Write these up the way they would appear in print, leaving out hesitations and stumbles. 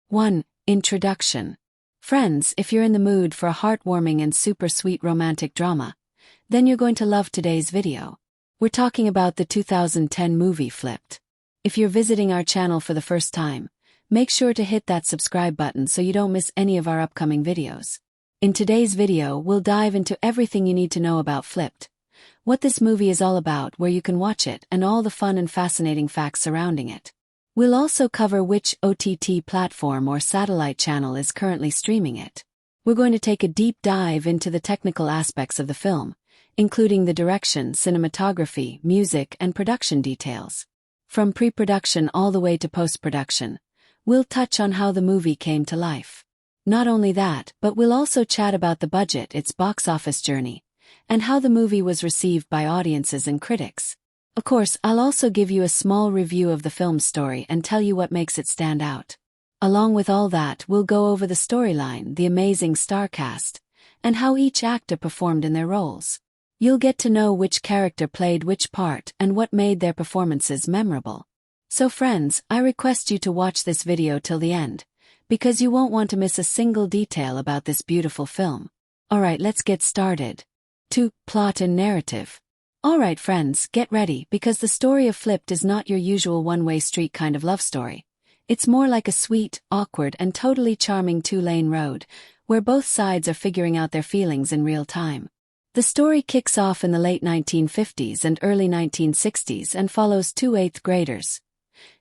1. Introduction. Friends, if you're in the mood for a heartwarming and super sweet romantic drama, then you're going to love today's video. We're talking about the 2010 movie Flipped. If you're visiting our channel for the first time, make sure to hit that subscribe button so you don't miss any of our upcoming videos. In today's video, we'll dive into everything you need to know about Flipped, what this movie is all about, where you can watch it, and all the fun and fascinating facts surrounding it. We'll also cover which OTT platform or satellite channel is currently streaming it. We're going to take a deep dive into the technical aspects of the film, including the direction, cinematography, music, and production details. From pre-production all the way to post-production, we'll touch on how the movie came to life. Not only that, but we'll also chat about the budget, its box office journey, and how the movie was received by audiences and critics. Of course, I'll also give you a small review of the film's story and tell you what makes it stand out. Along with all that, we'll go over the storyline, the amazing star cast, and how each actor performed in their roles. You'll get to know which character played which part and what made their performances memorable. So friends, I request you to watch this video till the end, because you won't want to miss a single detail about this beautiful film. Alright, let's get started. 2. Plot and narrative. Alright friends, get ready, because the story of Flipped is not your usual one-way street kind of love story. It's more like a sweet, awkward, and totally charming two-lane road, where both sides are figuring out their feelings in real time. The story kicks off in the late 1950s and early 1960s and follows two 8th graders,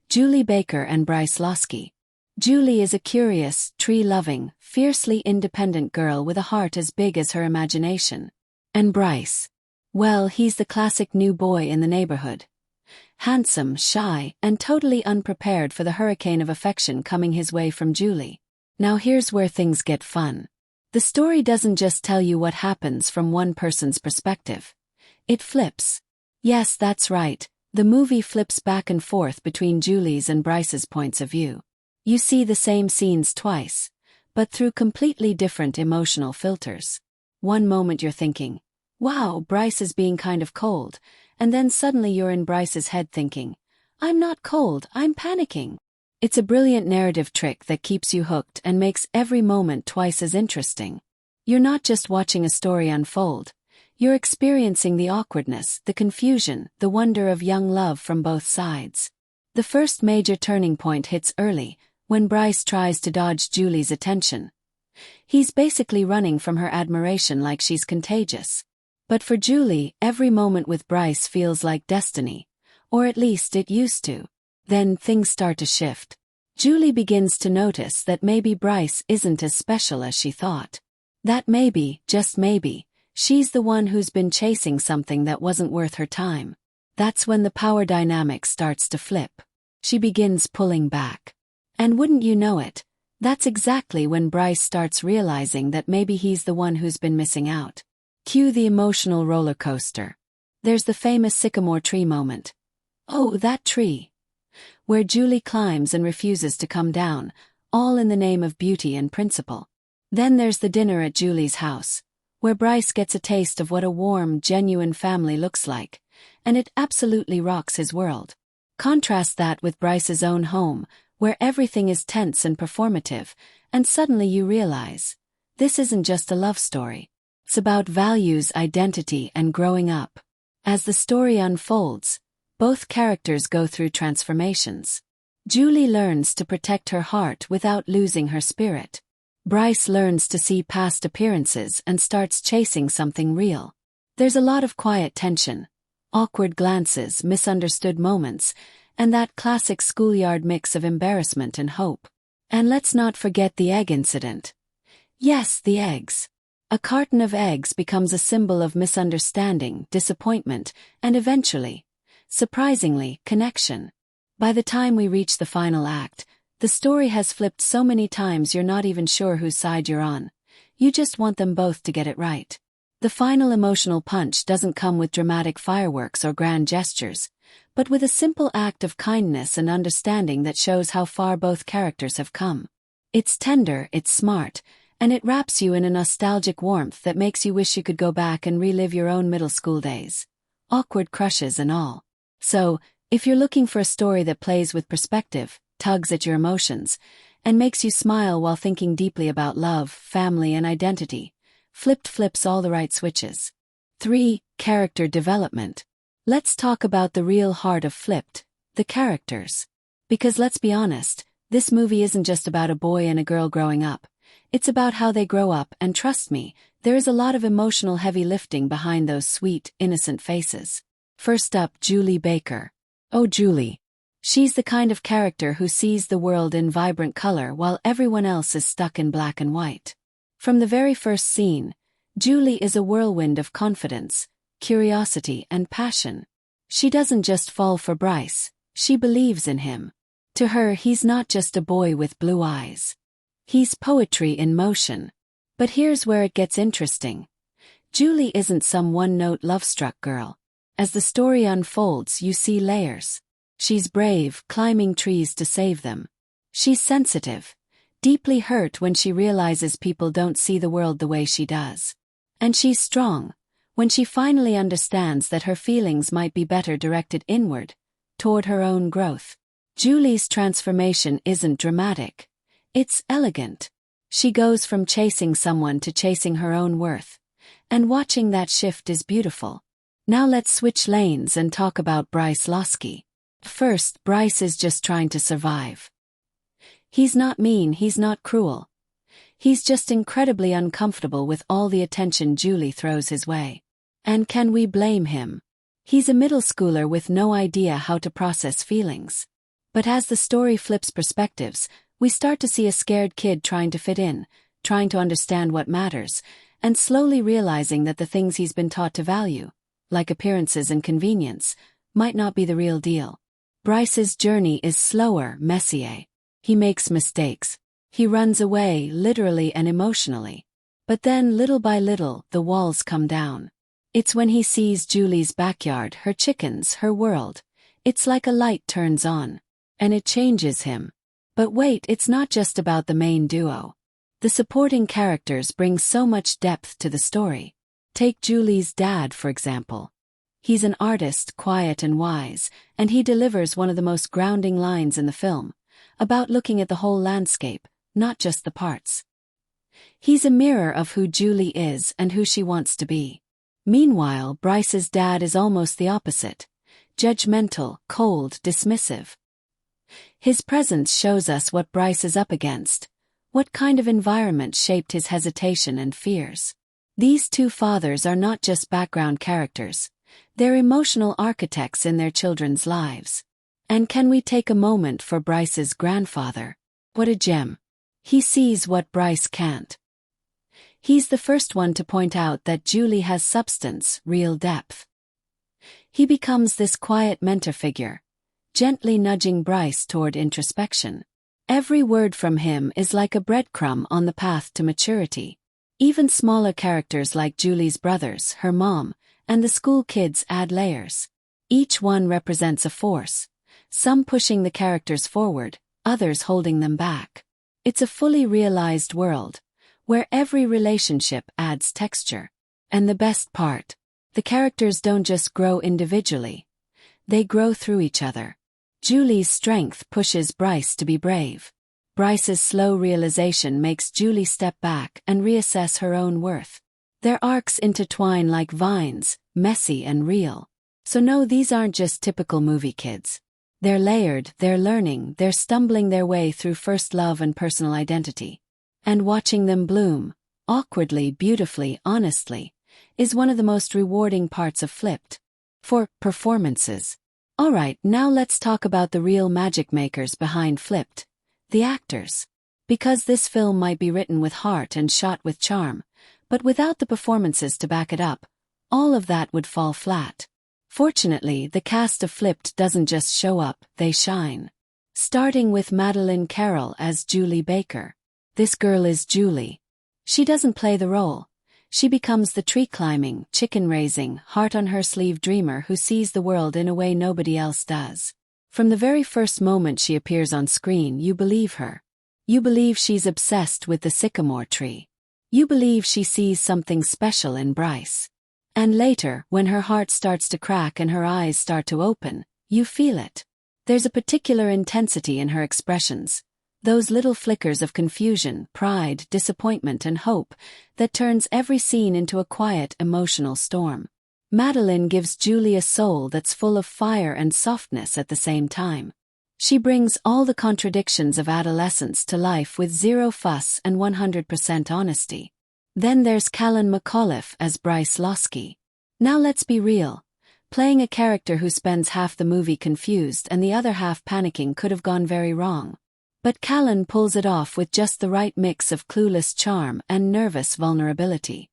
Juli Baker and Bryce Loski. Juli is a curious, tree-loving, fiercely independent girl with a heart as big as her imagination. And Bryce, well, he's the classic new boy in the neighborhood. Handsome, shy, and totally unprepared for the hurricane of affection coming his way from Juli. Now here's where things get fun. The story doesn't just tell you what happens from one person's perspective. It flips. Yes, that's right, the movie flips back and forth between Juli's and Bryce's points of view. You see the same scenes twice, but through completely different emotional filters. One moment you're thinking, wow, Bryce is being kind of cold, and then suddenly you're in Bryce's head thinking, I'm not cold, I'm panicking. It's a brilliant narrative trick that keeps you hooked and makes every moment twice as interesting. You're not just watching a story unfold, you're experiencing the awkwardness, the confusion, the wonder of young love from both sides. The first major turning point hits early, when Bryce tries to dodge Juli's attention. He's basically running from her admiration like she's contagious. But for Juli, every moment with Bryce feels like destiny, or at least it used to. Then things start to shift. Juli begins to notice that maybe Bryce isn't as special as she thought. That maybe, just maybe, she's the one who's been chasing something that wasn't worth her time. That's when the power dynamic starts to flip. She begins pulling back. And wouldn't you know it, that's exactly when Bryce starts realizing that maybe he's the one who's been missing out. Cue the emotional roller coaster. There's the famous sycamore tree moment. Oh, that tree. Where Juli climbs and refuses to come down, all in the name of beauty and principle. Then there's the dinner at Juli's house, where Bryce gets a taste of what a warm, genuine family looks like, and it absolutely rocks his world. Contrast that with Bryce's own home, where everything is tense and performative, and suddenly you realize, this isn't just a love story. It's about values, identity, and growing up. As the story unfolds, both characters go through transformations. Juli learns to protect her heart without losing her spirit. Bryce learns to see past appearances and starts chasing something real. There's a lot of quiet tension, awkward glances, misunderstood moments, and that classic schoolyard mix of embarrassment and hope. And let's not forget the egg incident. Yes, the eggs. A carton of eggs becomes a symbol of misunderstanding, disappointment, and eventually, surprisingly, connection. By the time we reach the final act, the story has flipped so many times you're not even sure whose side you're on. You just want them both to get it right. The final emotional punch doesn't come with dramatic fireworks or grand gestures, but with a simple act of kindness and understanding that shows how far both characters have come. It's tender, it's smart, and it wraps you in a nostalgic warmth that makes you wish you could go back and relive your own middle school days. Awkward crushes and all. So, if you're looking for a story that plays with perspective, tugs at your emotions, and makes you smile while thinking deeply about love, family, and identity. Flipped flips all the right switches. 3. Character development. Let's talk about the real heart of Flipped, the characters. Because let's be honest, this movie isn't just about a boy and a girl growing up. It's about how they grow up, and trust me, there is a lot of emotional heavy lifting behind those sweet, innocent faces. First up, Juli Baker. Oh, Juli. She's the kind of character who sees the world in vibrant color while everyone else is stuck in black and white. From the very first scene, Juli is a whirlwind of confidence, curiosity, and passion. She doesn't just fall for Bryce, she believes in him. To her, he's not just a boy with blue eyes. He's poetry in motion. But here's where it gets interesting. Juli isn't some one-note love-struck girl. As the story unfolds, you see layers. She's brave, climbing trees to save them. She's sensitive, deeply hurt when she realizes people don't see the world the way she does. And she's strong, when she finally understands that her feelings might be better directed inward, toward her own growth. Juli's transformation isn't dramatic. It's elegant. She goes from chasing someone to chasing her own worth. And watching that shift is beautiful. Now let's switch lanes and talk about Bryce Loski. First, Bryce is just trying to survive. He's not mean, he's not cruel. He's just incredibly uncomfortable with all the attention Juli throws his way. And can we blame him? He's a middle schooler with no idea how to process feelings. But as the story flips perspectives, we start to see a scared kid trying to fit in, trying to understand what matters, and slowly realizing that the things he's been taught to value, like appearances and convenience, might not be the real deal. Bryce's journey is slower, messier. He makes mistakes. He runs away, literally and emotionally. But then, little by little, the walls come down. It's when he sees Juli's backyard, her chickens, her world. It's like a light turns on. And it changes him. But wait, it's not just about the main duo. The supporting characters bring so much depth to the story. Take Juli's dad, for example. He's an artist, quiet and wise, and he delivers one of the most grounding lines in the film, about looking at the whole landscape, not just the parts. He's a mirror of who Juli is and who she wants to be. Meanwhile, Bryce's dad is almost the opposite. Judgmental, cold, dismissive. His presence shows us what Bryce is up against, what kind of environment shaped his hesitation and fears. These two fathers are not just background characters. They're emotional architects in their children's lives. And can we take a moment for Bryce's grandfather? What a gem. He sees what Bryce can't. He's the first one to point out that Juli has substance, real depth. He becomes this quiet mentor figure, gently nudging Bryce toward introspection. Every word from him is like a breadcrumb on the path to maturity. Even smaller characters like Juli's brothers, her mom, and the school kids add layers. Each one represents a force, some pushing the characters forward, others holding them back. It's a fully realized world, where every relationship adds texture. And the best part, the characters don't just grow individually, they grow through each other. Juli's strength pushes Bryce to be brave. Bryce's slow realization makes Juli step back and reassess her own worth. Their arcs intertwine like vines, messy and real. So no, these aren't just typical movie kids. They're layered, they're learning, they're stumbling their way through first love and personal identity. And watching them bloom, awkwardly, beautifully, honestly, is one of the most rewarding parts of Flipped. For performances. Alright, now let's talk about the real magic makers behind Flipped, the actors. Because this film might be written with heart and shot with charm, but without the performances to back it up, all of that would fall flat. Fortunately, the cast of Flipped doesn't just show up, they shine. Starting with Madeline Carroll as Juli Baker. This girl is Juli. She doesn't play the role. She becomes the tree-climbing, chicken-raising, heart-on-her-sleeve dreamer who sees the world in a way nobody else does. From the very first moment she appears on screen, you believe her. You believe she's obsessed with the sycamore tree. You believe she sees something special in Bryce. And later, when her heart starts to crack and her eyes start to open, you feel it. There's a particular intensity in her expressions. Those little flickers of confusion, pride, disappointment and hope that turns every scene into a quiet, emotional storm. Madeline gives Juli a soul that's full of fire and softness at the same time. She brings all the contradictions of adolescence to life with zero fuss and 100% honesty. Then there's Callan McAuliffe as Bryce Loski. Now let's be real. Playing a character who spends half the movie confused and the other half panicking could have gone very wrong. But Callan pulls it off with just the right mix of clueless charm and nervous vulnerability.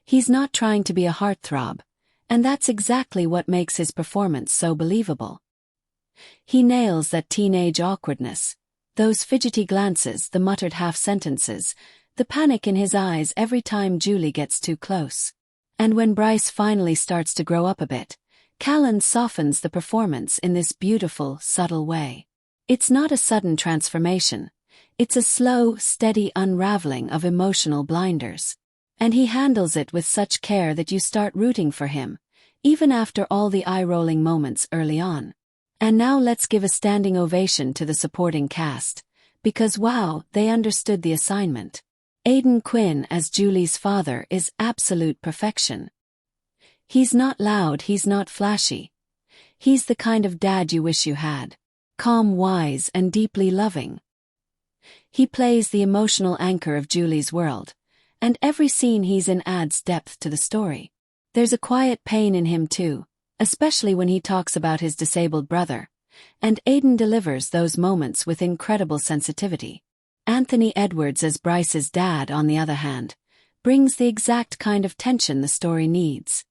He's not trying to be a heartthrob, and that's exactly what makes his performance so believable. He nails that teenage awkwardness, those fidgety glances, the muttered half-sentences, the panic in his eyes every time Juli gets too close. And when Bryce finally starts to grow up a bit, Callan softens the performance in this beautiful, subtle way. It's not a sudden transformation. It's a slow, steady unraveling of emotional blinders. And he handles it with such care that you start rooting for him, even after all the eye-rolling moments early on. And now let's give a standing ovation to the supporting cast, because wow, they understood the assignment. Aidan Quinn as Juli's father is absolute perfection. He's not loud, he's not flashy. He's the kind of dad you wish you had. Calm, wise, and deeply loving. He plays the emotional anchor of Juli's world, and every scene he's in adds depth to the story. There's a quiet pain in him too, especially when he talks about his disabled brother, and Aidan delivers those moments with incredible sensitivity. Anthony Edwards as Bryce's dad, on the other hand, brings the exact kind of tension the story needs.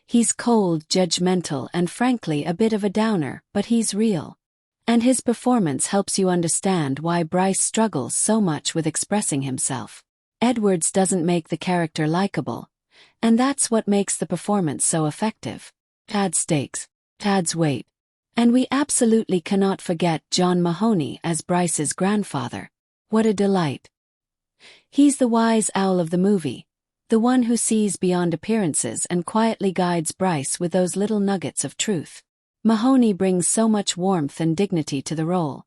He's cold, judgmental, and frankly a bit of a downer, but he's real. And his performance helps you understand why Bryce struggles so much with expressing himself. Edwards doesn't make the character likable, and that's what makes the performance so effective. Adds stakes, adds weight. And we absolutely cannot forget John Mahoney as Bryce's grandfather. What a delight. He's the wise owl of the movie, the one who sees beyond appearances and quietly guides Bryce with those little nuggets of truth. Mahoney brings so much warmth and dignity to the role,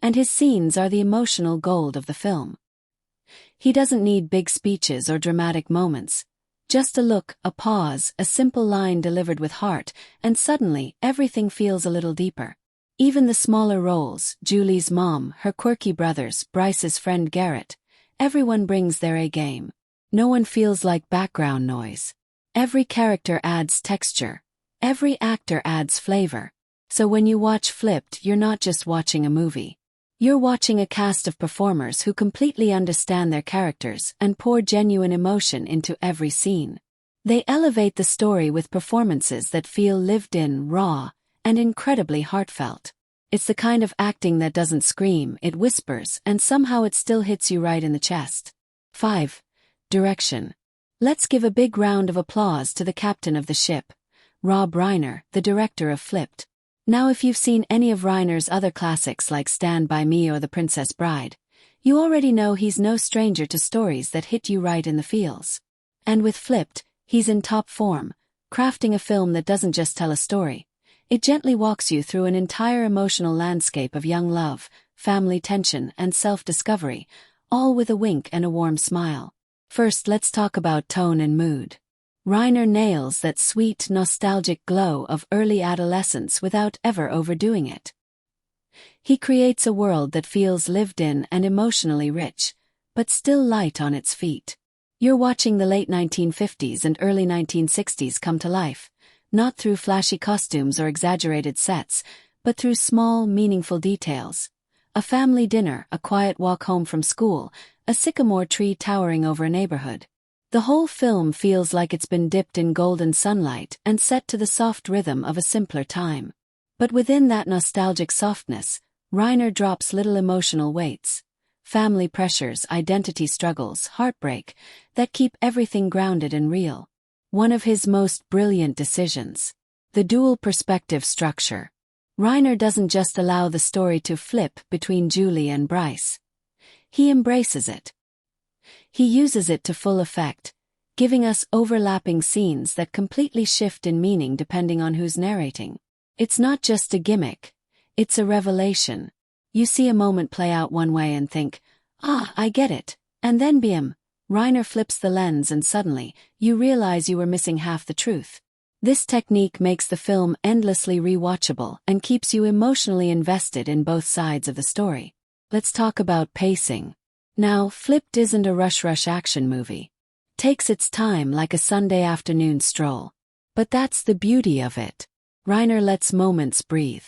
and his scenes are the emotional gold of the film. He doesn't need big speeches or dramatic moments. Just a look, a pause, a simple line delivered with heart, and suddenly everything feels a little deeper. Even the smaller roles, Juli's mom, her quirky brothers, Bryce's friend Garrett, everyone brings their A-game. No one feels like background noise. Every character adds texture. Every actor adds flavor. So when you watch Flipped, you're not just watching a movie. You're watching a cast of performers who completely understand their characters and pour genuine emotion into every scene. They elevate the story with performances that feel lived in, raw, and incredibly heartfelt. It's the kind of acting that doesn't scream, it whispers, and somehow it still hits you right in the chest. 5. Direction. Let's give a big round of applause to the captain of the ship, Rob Reiner, the director of Flipped. Now if you've seen any of Reiner's other classics like Stand By Me or The Princess Bride, you already know he's no stranger to stories that hit you right in the feels. And with Flipped, he's in top form, crafting a film that doesn't just tell a story. It gently walks you through an entire emotional landscape of young love, family tension, and self-discovery, all with a wink and a warm smile. First, let's talk about tone and mood. Reiner nails that sweet, nostalgic glow of early adolescence without ever overdoing it. He creates a world that feels lived in and emotionally rich, but still light on its feet. You're watching the late 1950s and early 1960s come to life, not through flashy costumes or exaggerated sets, but through small, meaningful details. A family dinner, a quiet walk home from school, a sycamore tree towering over a neighborhood. The whole film feels like it's been dipped in golden sunlight and set to the soft rhythm of a simpler time. But within that nostalgic softness, Reiner drops little emotional weights. Family pressures, identity struggles, heartbreak, that keep everything grounded and real. One of his most brilliant decisions. The dual perspective structure. Reiner doesn't just allow the story to flip between Juli and Bryce. He embraces it. He uses it to full effect, giving us overlapping scenes that completely shift in meaning depending on who's narrating. It's not just a gimmick, it's a revelation. You see a moment play out one way and think, "Ah, I get it." And then bam, Reiner flips the lens and suddenly, you realize you were missing half the truth. This technique makes the film endlessly rewatchable and keeps you emotionally invested in both sides of the story. Let's talk about pacing. Now, Flipped isn't a rush action movie. Takes its time like a Sunday afternoon stroll. But that's the beauty of it. Reiner lets moments breathe.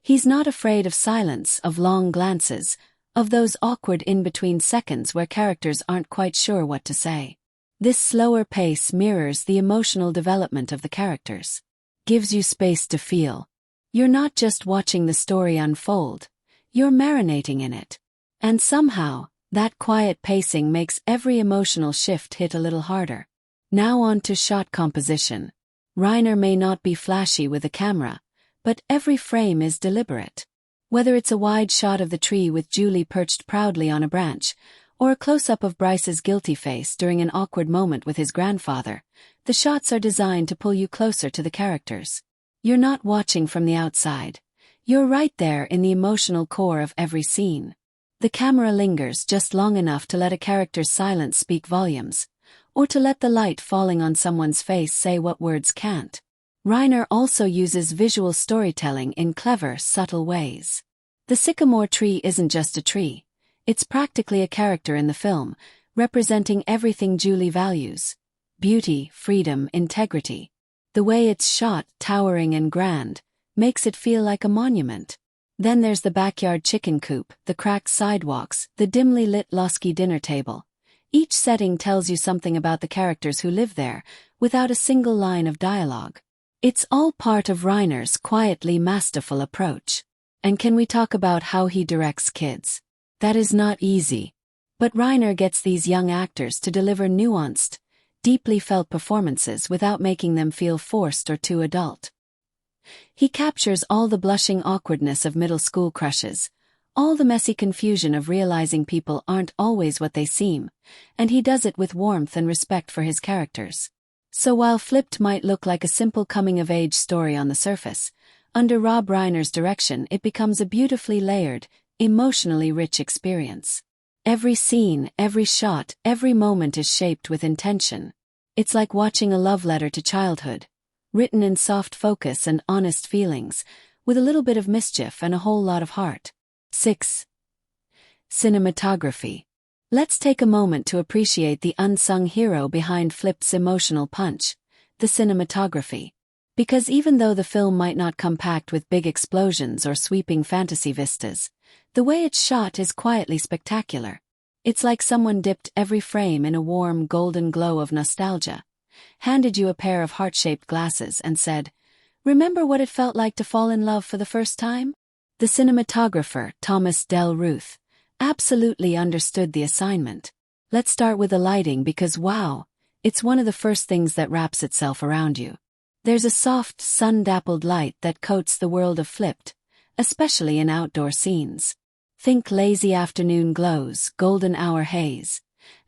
He's not afraid of silence, of long glances, of those awkward in-between seconds where characters aren't quite sure what to say. This slower pace mirrors the emotional development of the characters. Gives you space to feel. You're not just watching the story unfold, you're marinating in it. And somehow, that quiet pacing makes every emotional shift hit a little harder. Now on to shot composition. Reiner may not be flashy with a camera, but every frame is deliberate. Whether it's a wide shot of the tree with Juli perched proudly on a branch, or a close-up of Bryce's guilty face during an awkward moment with his grandfather, the shots are designed to pull you closer to the characters. You're not watching from the outside. You're right there in the emotional core of every scene. The camera lingers just long enough to let a character's silence speak volumes, or to let the light falling on someone's face say what words can't. Reiner also uses visual storytelling in clever, subtle ways. The sycamore tree isn't just a tree. It's practically a character in the film, representing everything Juli values. Beauty, freedom, integrity. The way it's shot, towering and grand, makes it feel like a monument. Then there's the backyard chicken coop, the cracked sidewalks, the dimly lit Loski dinner table. Each setting tells you something about the characters who live there, without a single line of dialogue. It's all part of Reiner's quietly masterful approach. And can we talk about how he directs kids? That is not easy. But Reiner gets these young actors to deliver nuanced, deeply felt performances without making them feel forced or too adult. He captures all the blushing awkwardness of middle school crushes, all the messy confusion of realizing people aren't always what they seem, and he does it with warmth and respect for his characters. So while Flipped might look like a simple coming-of-age story on the surface, under Rob Reiner's direction it becomes a beautifully layered, emotionally rich experience. Every scene, every shot, every moment is shaped with intention. It's like watching a love letter to childhood, written in soft focus and honest feelings, with a little bit of mischief and a whole lot of heart. 6. Cinematography. Let's take a moment to appreciate the unsung hero behind Flipped's emotional punch, the cinematography. Because even though the film might not come packed with big explosions or sweeping fantasy vistas, the way it's shot is quietly spectacular. It's like someone dipped every frame in a warm golden glow of nostalgia, handed you a pair of heart-shaped glasses and said, "Remember what it felt like to fall in love for the first time?" The cinematographer, Thomas Del Ruth, absolutely understood the assignment. Let's start with the lighting because wow, it's one of the first things that wraps itself around you. There's a soft, sun-dappled light that coats the world of Flipped, especially in outdoor scenes. Think lazy afternoon glows, golden hour haze,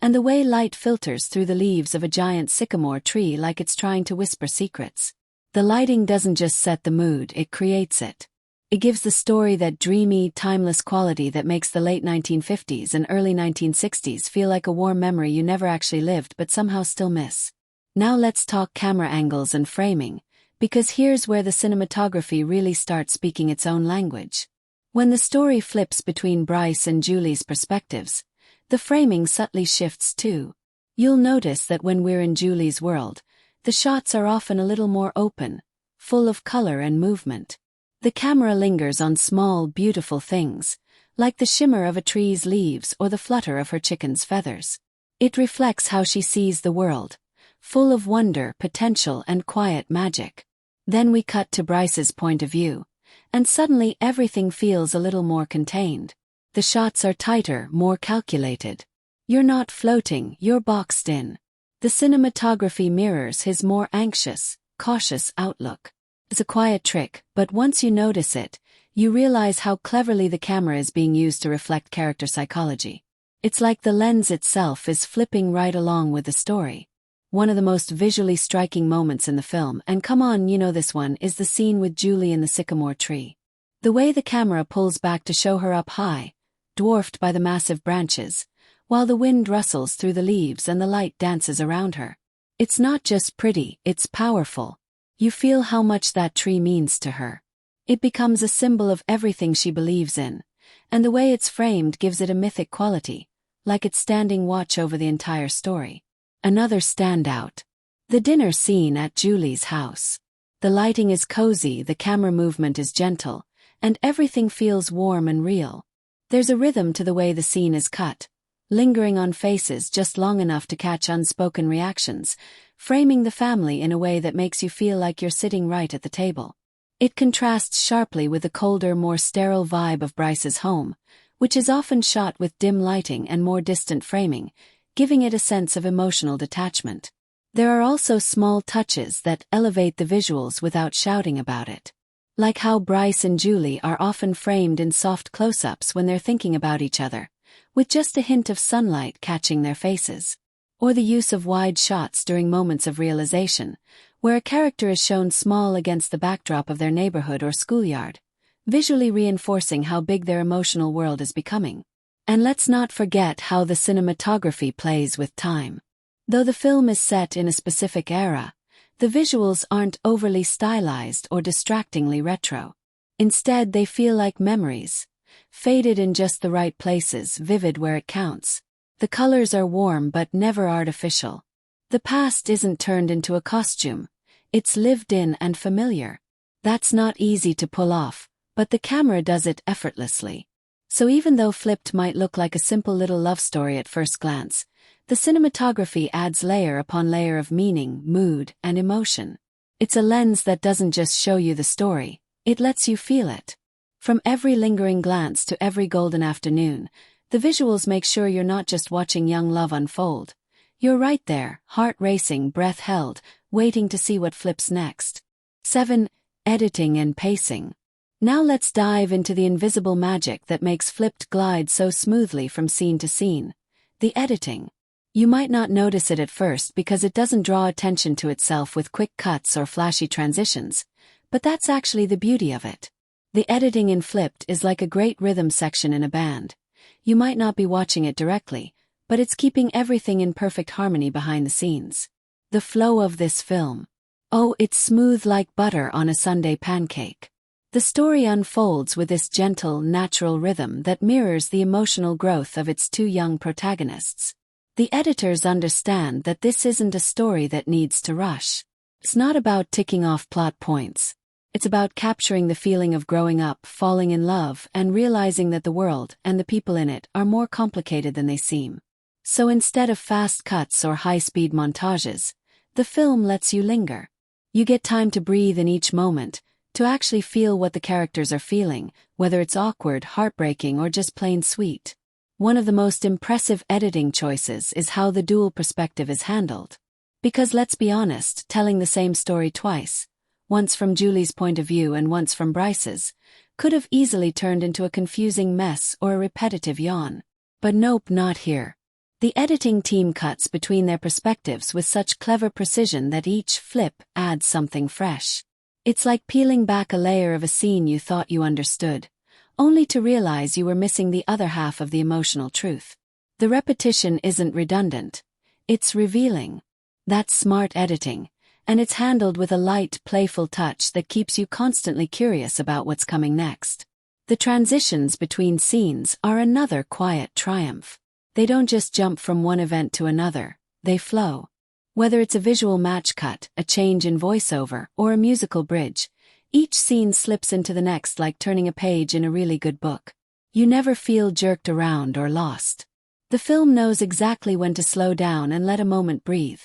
and the way light filters through the leaves of a giant sycamore tree like it's trying to whisper secrets. The lighting doesn't just set the mood, it creates it. It gives the story that dreamy, timeless quality that makes the late 1950s and early 1960s feel like a warm memory you never actually lived but somehow still miss. Now let's talk camera angles and framing, because here's where the cinematography really starts speaking its own language. When the story flips between Bryce and Juli's perspectives, the framing subtly shifts too. You'll notice that when we're in Juli's world, the shots are often a little more open, full of color and movement. The camera lingers on small, beautiful things, like the shimmer of a tree's leaves or the flutter of her chicken's feathers. It reflects how she sees the world, full of wonder, potential, and quiet magic. Then we cut to Bryce's point of view, and suddenly everything feels a little more contained. The shots are tighter, more calculated. You're not floating, you're boxed in. The cinematography mirrors his more anxious, cautious outlook. It's a quiet trick, but once you notice it, you realize how cleverly the camera is being used to reflect character psychology. It's like the lens itself is flipping right along with the story. One of the most visually striking moments in the film, and come on, you know this one, is the scene with Juli in the sycamore tree. The way the camera pulls back to show her up high, dwarfed by the massive branches, while the wind rustles through the leaves and the light dances around her. It's not just pretty, it's powerful. You feel how much that tree means to her. It becomes a symbol of everything she believes in, and the way it's framed gives it a mythic quality, like it's standing watch over the entire story. Another standout. The dinner scene at Juli's house. The lighting is cozy, the camera movement is gentle, and everything feels warm and real. There's a rhythm to the way the scene is cut, lingering on faces just long enough to catch unspoken reactions, framing the family in a way that makes you feel like you're sitting right at the table. It contrasts sharply with the colder, more sterile vibe of Bryce's home, which is often shot with dim lighting and more distant framing, giving it a sense of emotional detachment. There are also small touches that elevate the visuals without shouting about it. Like how Bryce and Juli are often framed in soft close-ups when they're thinking about each other, with just a hint of sunlight catching their faces. Or the use of wide shots during moments of realization, where a character is shown small against the backdrop of their neighborhood or schoolyard, visually reinforcing how big their emotional world is becoming. And let's not forget how the cinematography plays with time. Though the film is set in a specific era, the visuals aren't overly stylized or distractingly retro. Instead, they feel like memories, faded in just the right places, vivid where it counts. The colors are warm but never artificial. The past isn't turned into a costume, it's lived in and familiar. That's not easy to pull off, but the camera does it effortlessly. So even though Flipped might look like a simple little love story at first glance, the cinematography adds layer upon layer of meaning, mood, and emotion. It's a lens that doesn't just show you the story, it lets you feel it. From every lingering glance to every golden afternoon, the visuals make sure you're not just watching young love unfold. You're right there, heart racing, breath held, waiting to see what flips next. 7. Editing and pacing. Now let's dive into the invisible magic that makes Flipped glide so smoothly from scene to scene. The editing. You might not notice it at first because it doesn't draw attention to itself with quick cuts or flashy transitions, but that's actually the beauty of it. The editing in Flipped is like a great rhythm section in a band. You might not be watching it directly, but it's keeping everything in perfect harmony behind the scenes. The flow of this film. Oh, it's smooth like butter on a Sunday pancake. The story unfolds with this gentle, natural rhythm that mirrors the emotional growth of its two young protagonists. The editors understand that this isn't a story that needs to rush. It's not about ticking off plot points. It's about capturing the feeling of growing up, falling in love, and realizing that the world and the people in it are more complicated than they seem. So instead of fast cuts or high-speed montages, the film lets you linger. You get time to breathe in each moment, to actually feel what the characters are feeling, whether it's awkward, heartbreaking, or just plain sweet. One of the most impressive editing choices is how the dual perspective is handled. Because let's be honest, telling the same story twice, once from Juli's point of view and once from Bryce's, could have easily turned into a confusing mess or a repetitive yawn. But nope, not here. The editing team cuts between their perspectives with such clever precision that each flip adds something fresh. It's like peeling back a layer of a scene you thought you understood, only to realize you were missing the other half of the emotional truth. The repetition isn't redundant. It's revealing. That's smart editing, and it's handled with a light, playful touch that keeps you constantly curious about what's coming next. The transitions between scenes are another quiet triumph. They don't just jump from one event to another, they flow. Whether it's a visual match cut, a change in voiceover, or a musical bridge, each scene slips into the next like turning a page in a really good book. You never feel jerked around or lost. The film knows exactly when to slow down and let a moment breathe,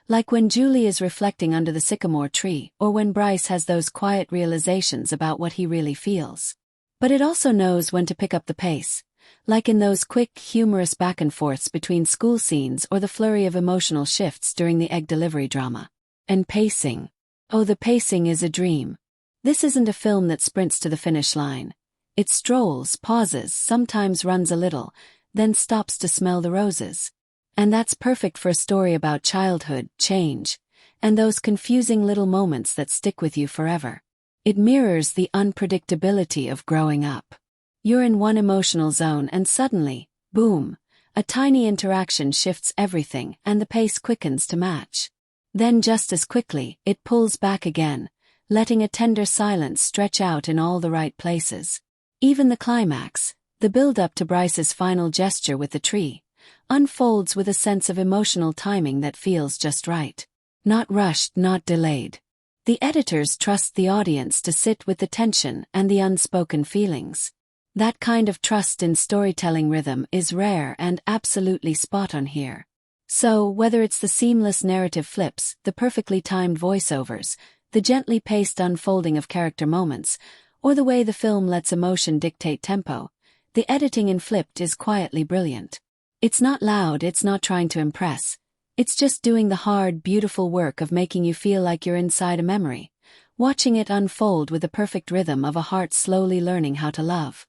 like when Juli is reflecting under the sycamore tree or when Bryce has those quiet realizations about what he really feels. But it also knows when to pick up the pace, like in those quick, humorous back and forths between school scenes or the flurry of emotional shifts during the egg delivery drama. And pacing. Oh, the pacing is a dream. This isn't a film that sprints to the finish line. It strolls, pauses, sometimes runs a little, then stops to smell the roses. And that's perfect for a story about childhood, change, and those confusing little moments that stick with you forever. It mirrors the unpredictability of growing up. You're in one emotional zone and suddenly, boom, a tiny interaction shifts everything and the pace quickens to match. Then just as quickly, it pulls back again, letting a tender silence stretch out in all the right places. Even the climax, the build-up to Bryce's final gesture with the tree, unfolds with a sense of emotional timing that feels just right. Not rushed, not delayed. The editors trust the audience to sit with the tension and the unspoken feelings. That kind of trust in storytelling rhythm is rare and absolutely spot on here. So, whether it's the seamless narrative flips, the perfectly timed voiceovers, the gently paced unfolding of character moments, or the way the film lets emotion dictate tempo, the editing in Flipped is quietly brilliant. It's not loud, it's not trying to impress. It's just doing the hard, beautiful work of making you feel like you're inside a memory, watching it unfold with the perfect rhythm of a heart slowly learning how to love.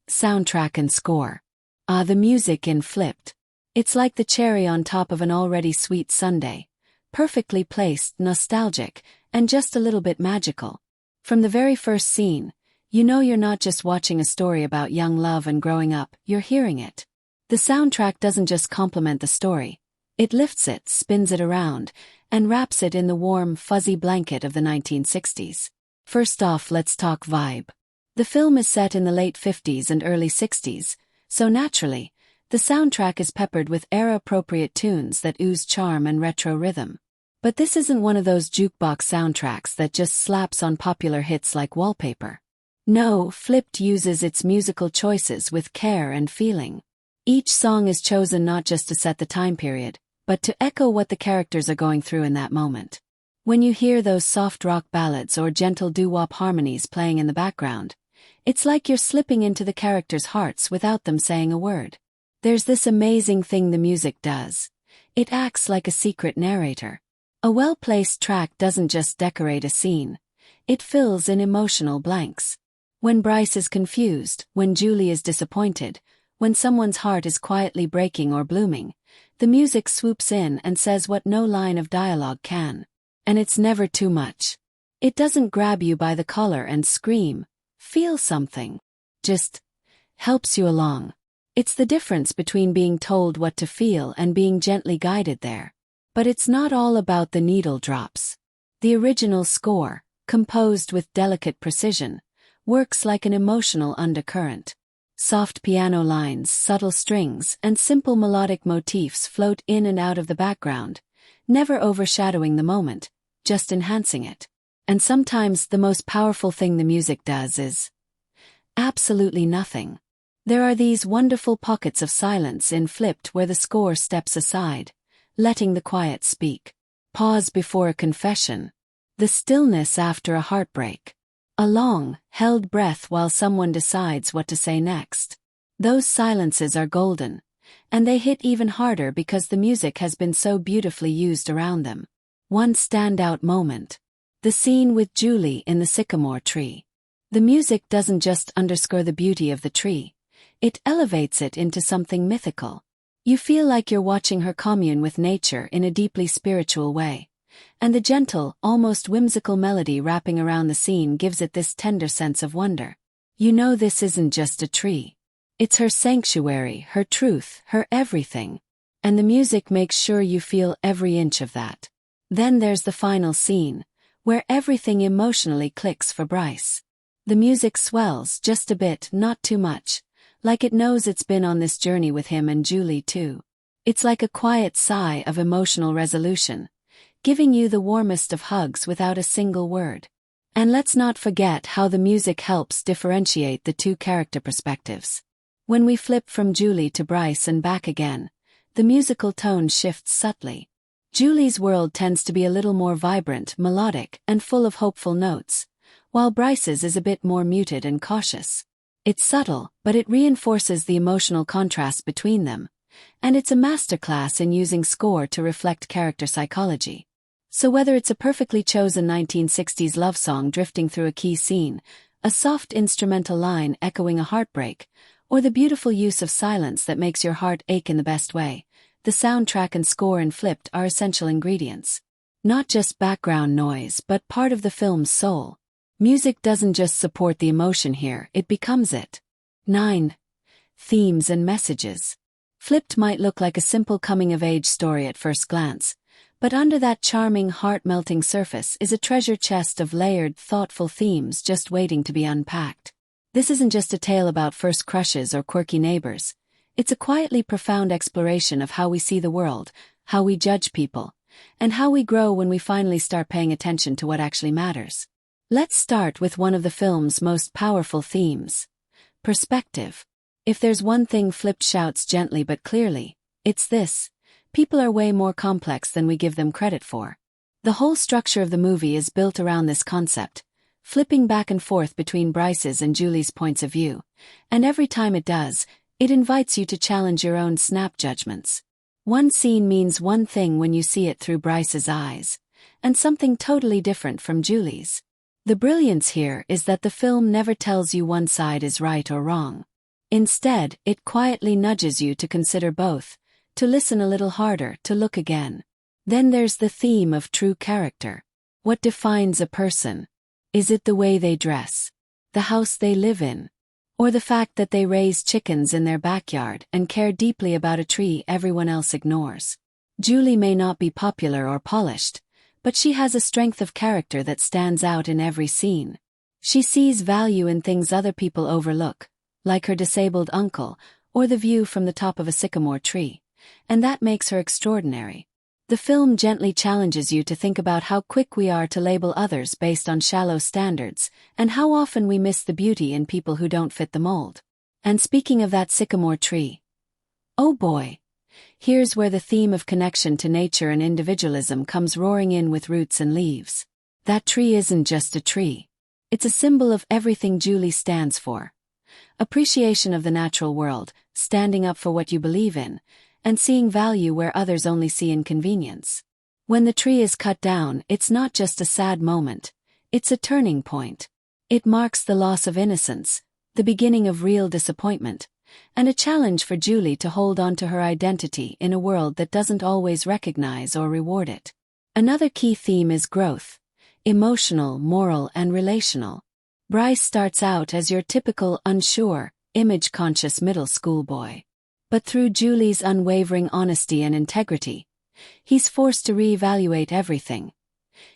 Soundtrack and score. The music in Flipped. It's like the cherry on top of an already sweet sundae. Perfectly placed, nostalgic, and just a little bit magical. From the very first scene, you know you're not just watching a story about young love and growing up, you're hearing it. The soundtrack doesn't just complement the story. It lifts it, spins it around, and wraps it in the warm, fuzzy blanket of the 1960s. First off, let's talk vibe. The film is set in the late 50s and early 60s, so naturally, the soundtrack is peppered with era-appropriate tunes that ooze charm and retro rhythm. But this isn't one of those jukebox soundtracks that just slaps on popular hits like wallpaper. No, Flipped uses its musical choices with care and feeling. Each song is chosen not just to set the time period, but to echo what the characters are going through in that moment. When you hear those soft rock ballads or gentle doo-wop harmonies playing in the background, it's like you're slipping into the characters' hearts without them saying a word. There's this amazing thing the music does. It acts like a secret narrator. A well-placed track doesn't just decorate a scene. It fills in emotional blanks. When Bryce is confused, when Juli is disappointed, when someone's heart is quietly breaking or blooming, the music swoops in and says what no line of dialogue can. And it's never too much. It doesn't grab you by the collar and scream, "Feel something." Just helps you along. It's the difference between being told what to feel and being gently guided there. But it's not all about the needle drops. The original score, composed with delicate precision, works like an emotional undercurrent. Soft piano lines, subtle strings, and simple melodic motifs float in and out of the background, never overshadowing the moment, just enhancing it. And sometimes the most powerful thing the music does is absolutely nothing. There are these wonderful pockets of silence in Flipped where the score steps aside, letting the quiet speak. Pause before a confession. The stillness after a heartbreak. A long, held breath while someone decides what to say next. Those silences are golden, and they hit even harder because the music has been so beautifully used around them. One standout moment. The scene with Juli in the sycamore tree. The music doesn't just underscore the beauty of the tree. It elevates it into something mythical. You feel like you're watching her commune with nature in a deeply spiritual way. And the gentle, almost whimsical melody wrapping around the scene gives it this tender sense of wonder. You know this isn't just a tree. It's her sanctuary, her truth, her everything. And the music makes sure you feel every inch of that. Then there's the final scene, where everything emotionally clicks for Bryce. The music swells just a bit, not too much, like it knows it's been on this journey with him and Juli too. It's like a quiet sigh of emotional resolution, giving you the warmest of hugs without a single word. And let's not forget how the music helps differentiate the two character perspectives. When we flip from Juli to Bryce and back again, the musical tone shifts subtly. Juli's world tends to be a little more vibrant, melodic, and full of hopeful notes, while Bryce's is a bit more muted and cautious. It's subtle, but it reinforces the emotional contrast between them, and it's a masterclass in using score to reflect character psychology. So whether it's a perfectly chosen 1960s love song drifting through a key scene, a soft instrumental line echoing a heartbreak, or the beautiful use of silence that makes your heart ache in the best way, the soundtrack and score in Flipped are essential ingredients. Not just background noise but part of the film's soul. Music doesn't just support the emotion here, it becomes it. 9. Themes and messages. Flipped might look like a simple coming-of-age story at first glance, but under that charming, heart-melting surface is a treasure chest of layered, thoughtful themes just waiting to be unpacked. This isn't just a tale about first crushes or quirky neighbors. It's a quietly profound exploration of how we see the world, how we judge people, and how we grow when we finally start paying attention to what actually matters. Let's start with one of the film's most powerful themes: perspective. If there's one thing Flipped shouts gently but clearly, it's this: people are way more complex than we give them credit for. The whole structure of the movie is built around this concept, flipping back and forth between Bryce's and Juli's points of view, and every time it does, it invites you to challenge your own snap judgments. One scene means one thing when you see it through Bryce's eyes, and something totally different from Juli's. The brilliance here is that the film never tells you one side is right or wrong. Instead, it quietly nudges you to consider both, to listen a little harder, to look again. Then there's the theme of true character. What defines a person? Is it the way they dress? The house they live in? Or the fact that they raise chickens in their backyard and care deeply about a tree everyone else ignores? Juli may not be popular or polished, but she has a strength of character that stands out in every scene. She sees value in things other people overlook, like her disabled uncle, or the view from the top of a sycamore tree, and that makes her extraordinary. The film gently challenges you to think about how quick we are to label others based on shallow standards, and how often we miss the beauty in people who don't fit the mold. And speaking of that sycamore tree, oh boy, here's where the theme of connection to nature and individualism comes roaring in with roots and leaves. That tree isn't just a tree. It's a symbol of everything Juli stands for. Appreciation of the natural world, standing up for what you believe in, and seeing value where others only see inconvenience. When the tree is cut down, it's not just a sad moment, it's a turning point. It marks the loss of innocence, the beginning of real disappointment, and a challenge for Juli to hold on to her identity in a world that doesn't always recognize or reward it. Another key theme is growth: emotional, moral, and relational. Bryce starts out as your typical unsure, image-conscious middle school boy. But through Juli's unwavering honesty and integrity, he's forced to reevaluate everything: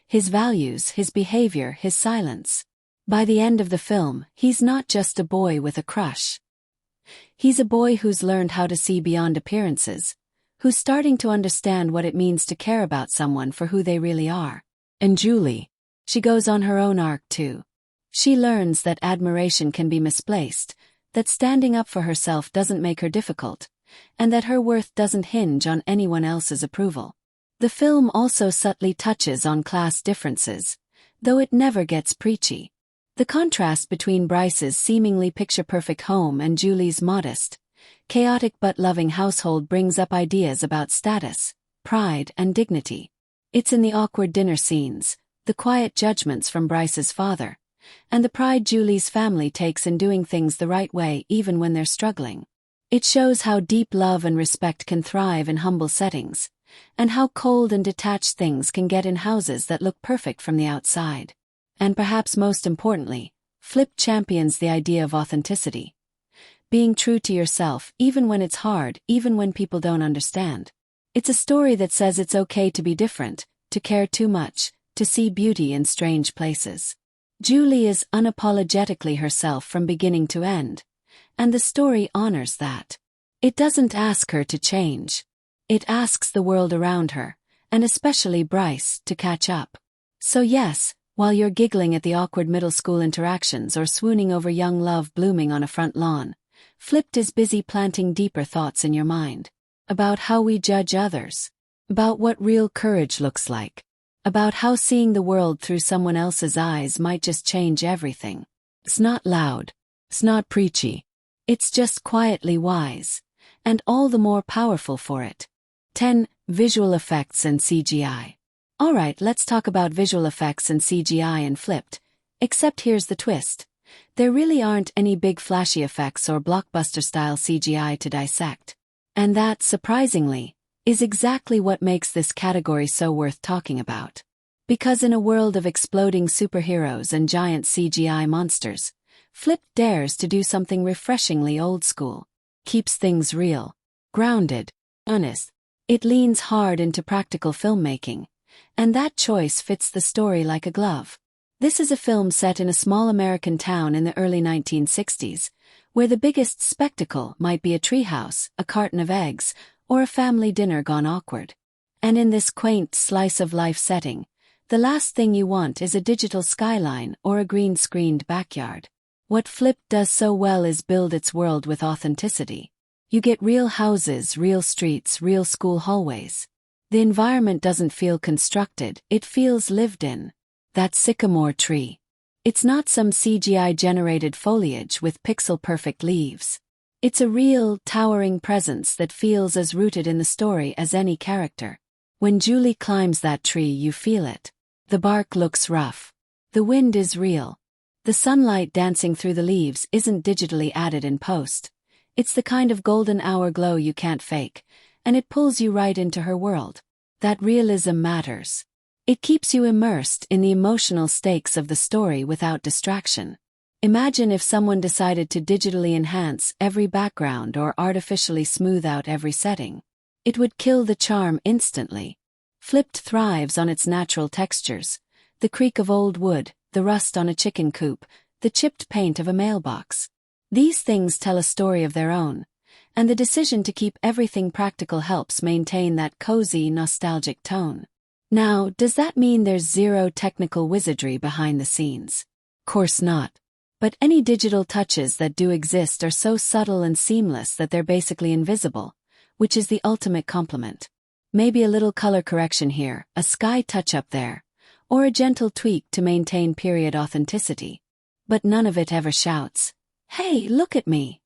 his values, his behavior, his silence. By the end of the film, he's not just a boy with a crush. He's a boy who's learned how to see beyond appearances, who's starting to understand what it means to care about someone for who they really are. And Juli, she goes on her own arc too. She learns that admiration can be misplaced, that standing up for herself doesn't make her difficult, and that her worth doesn't hinge on anyone else's approval. The film also subtly touches on class differences, though it never gets preachy. The contrast between Bryce's seemingly picture-perfect home and Juli's modest, chaotic but loving household brings up ideas about status, pride, and dignity. It's in the awkward dinner scenes, the quiet judgments from Bryce's father, and the pride Juli's family takes in doing things the right way even when they're struggling. It shows how deep love and respect can thrive in humble settings, and how cold and detached things can get in houses that look perfect from the outside. And perhaps most importantly, Flip champions the idea of authenticity. Being true to yourself even when it's hard, even when people don't understand. It's a story that says it's okay to be different, to care too much, to see beauty in strange places. Juli is unapologetically herself from beginning to end, and the story honors that. It doesn't ask her to change. It asks the world around her, and especially Bryce, to catch up. So yes, while you're giggling at the awkward middle school interactions or swooning over young love blooming on a front lawn, Flipped is busy planting deeper thoughts in your mind. About how we judge others. About what real courage looks like. About how seeing the world through someone else's eyes might just change everything. It's not loud. It's not preachy. It's just quietly wise, and all the more powerful for it. 10. Visual effects and CGI. Alright, let's talk about visual effects and CGI in Flipped, except here's the twist. There really aren't any big flashy effects or blockbuster-style CGI to dissect. And that, surprisingly, is exactly what makes this category so worth talking about. Because in a world of exploding superheroes and giant CGI monsters, Flipped dares to do something refreshingly old school. Keeps things real, grounded, earnest. It leans hard into practical filmmaking, and that choice fits the story like a glove. This is a film set in a small American town in the early 1960s, where the biggest spectacle might be a treehouse, a carton of eggs, or a family dinner gone awkward. And in this quaint slice-of-life setting, the last thing you want is a digital skyline or a green-screened backyard. What Flipped does so well is build its world with authenticity. You get real houses, real streets, real school hallways. The environment doesn't feel constructed, it feels lived in. That sycamore tree. It's not some CGI-generated foliage with pixel-perfect leaves. It's a real, towering presence that feels as rooted in the story as any character. When Juli climbs that tree, you feel it. The bark looks rough. The wind is real. The sunlight dancing through the leaves isn't digitally added in post. It's the kind of golden hour glow you can't fake, and it pulls you right into her world. That realism matters. It keeps you immersed in the emotional stakes of the story without distraction. Imagine if someone decided to digitally enhance every background or artificially smooth out every setting. It would kill the charm instantly. Flipped thrives on its natural textures. The creak of old wood, the rust on a chicken coop, the chipped paint of a mailbox. These things tell a story of their own, and the decision to keep everything practical helps maintain that cozy, nostalgic tone. Now, does that mean there's zero technical wizardry behind the scenes? Course not. But any digital touches that do exist are so subtle and seamless that they're basically invisible, which is the ultimate compliment. Maybe a little color correction here, a sky touch-up there, or a gentle tweak to maintain period authenticity. But none of it ever shouts, "Hey, look at me!"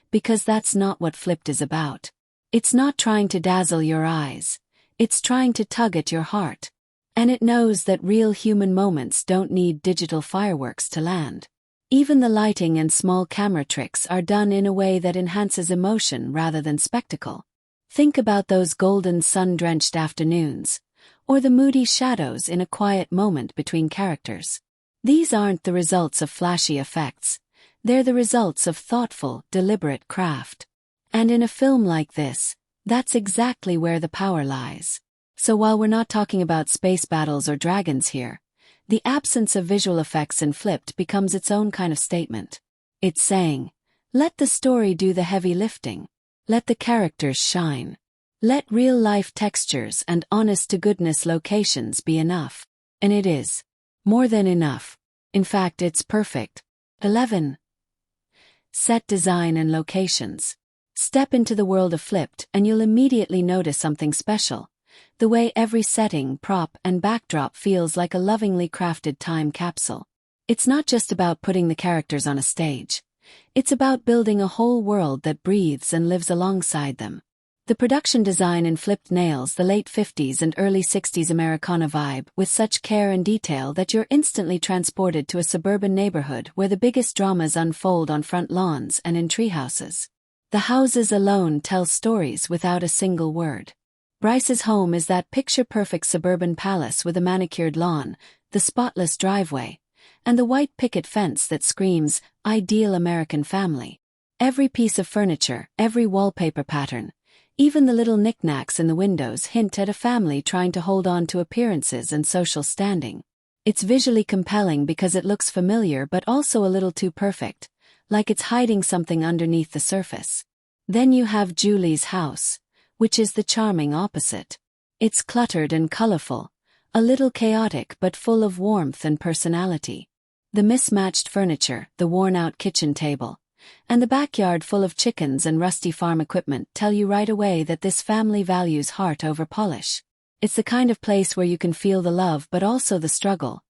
Because that's not what Flipped is about. It's not trying to dazzle your eyes. It's trying to tug at your heart. And it knows that real human moments don't need digital fireworks to land. Even the lighting and small camera tricks are done in a way that enhances emotion rather than spectacle. Think about those golden sun-drenched afternoons, or the moody shadows in a quiet moment between characters. These aren't the results of flashy effects. They're the results of thoughtful, deliberate craft. And in a film like this, that's exactly where the power lies. So while we're not talking about space battles or dragons here, the absence of visual effects in Flipped becomes its own kind of statement. It's saying, let the story do the heavy lifting. Let the characters shine. Let real-life textures and honest-to-goodness locations be enough. And it is. More than enough. In fact, it's perfect. 11. Set design and locations. Step into the world of Flipped and you'll immediately notice something special. The way every setting, prop, and backdrop feels like a lovingly crafted time capsule. It's not just about putting the characters on a stage. It's about building a whole world that breathes and lives alongside them. The production design in Flipped nails the late 50s and early 60s Americana vibe with such care and detail that you're instantly transported to a suburban neighborhood where the biggest dramas unfold on front lawns and in treehouses. The houses alone tell stories without a single word. Bryce's home is that picture-perfect suburban palace with a manicured lawn, the spotless driveway, and the white picket fence that screams, ideal American family. Every piece of furniture, every wallpaper pattern, even the little knickknacks in the windows hint at a family trying to hold on to appearances and social standing. It's visually compelling because it looks familiar but also a little too perfect, like it's hiding something underneath the surface. Then you have Juli's house, which is the charming opposite. It's cluttered and colorful, a little chaotic but full of warmth and personality. The mismatched furniture, the worn-out kitchen table, and the backyard full of chickens and rusty farm equipment tell you right away that this family values heart over polish. It's the kind of place where you can feel the love but also the struggle,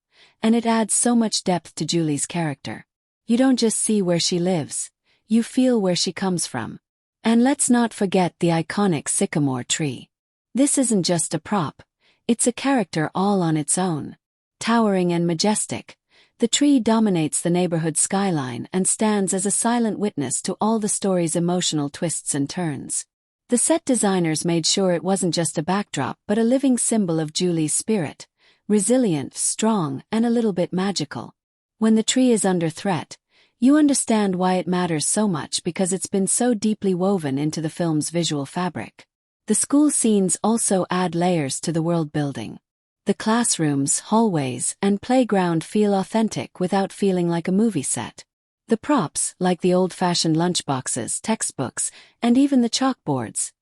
and it adds so much depth to Juli's character. You don't just see where she lives, you feel where she comes from. And let's not forget the iconic sycamore tree. This isn't just a prop, it's a character all on its own. Towering and majestic, the tree dominates the neighborhood skyline and stands as a silent witness to all the story's emotional twists and turns. The set designers made sure it wasn't just a backdrop but a living symbol of Juli's spirit, resilient, strong, and a little bit magical. When the tree is under threat, you understand why it matters so much because it's been so deeply woven into the film's visual fabric. The school scenes also add layers to the world building. The classrooms, hallways, and playground feel authentic without feeling like a movie set. The props, like the old-fashioned lunchboxes, textbooks, and even the chalkboards,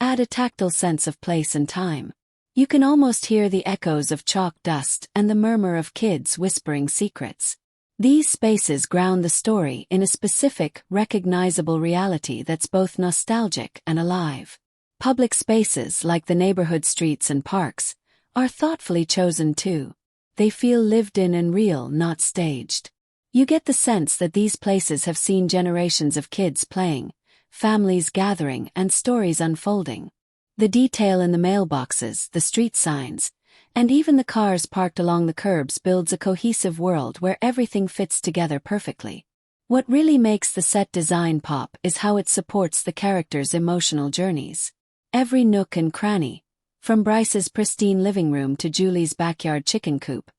add a tactile sense of place and time. You can almost hear the echoes of chalk dust and the murmur of kids whispering secrets. These spaces ground the story in a specific, recognizable reality that's both nostalgic and alive. Public spaces, like the neighborhood streets and parks, are thoughtfully chosen too. They feel lived in and real, not staged. You get the sense that these places have seen generations of kids playing, families gathering, and stories unfolding. The detail in the mailboxes, the street signs, and even the cars parked along the curbs builds a cohesive world where everything fits together perfectly. What really makes the set design pop is how it supports the characters' emotional journeys. Every nook and cranny, from Bryce's pristine living room to Juli's backyard chicken coop,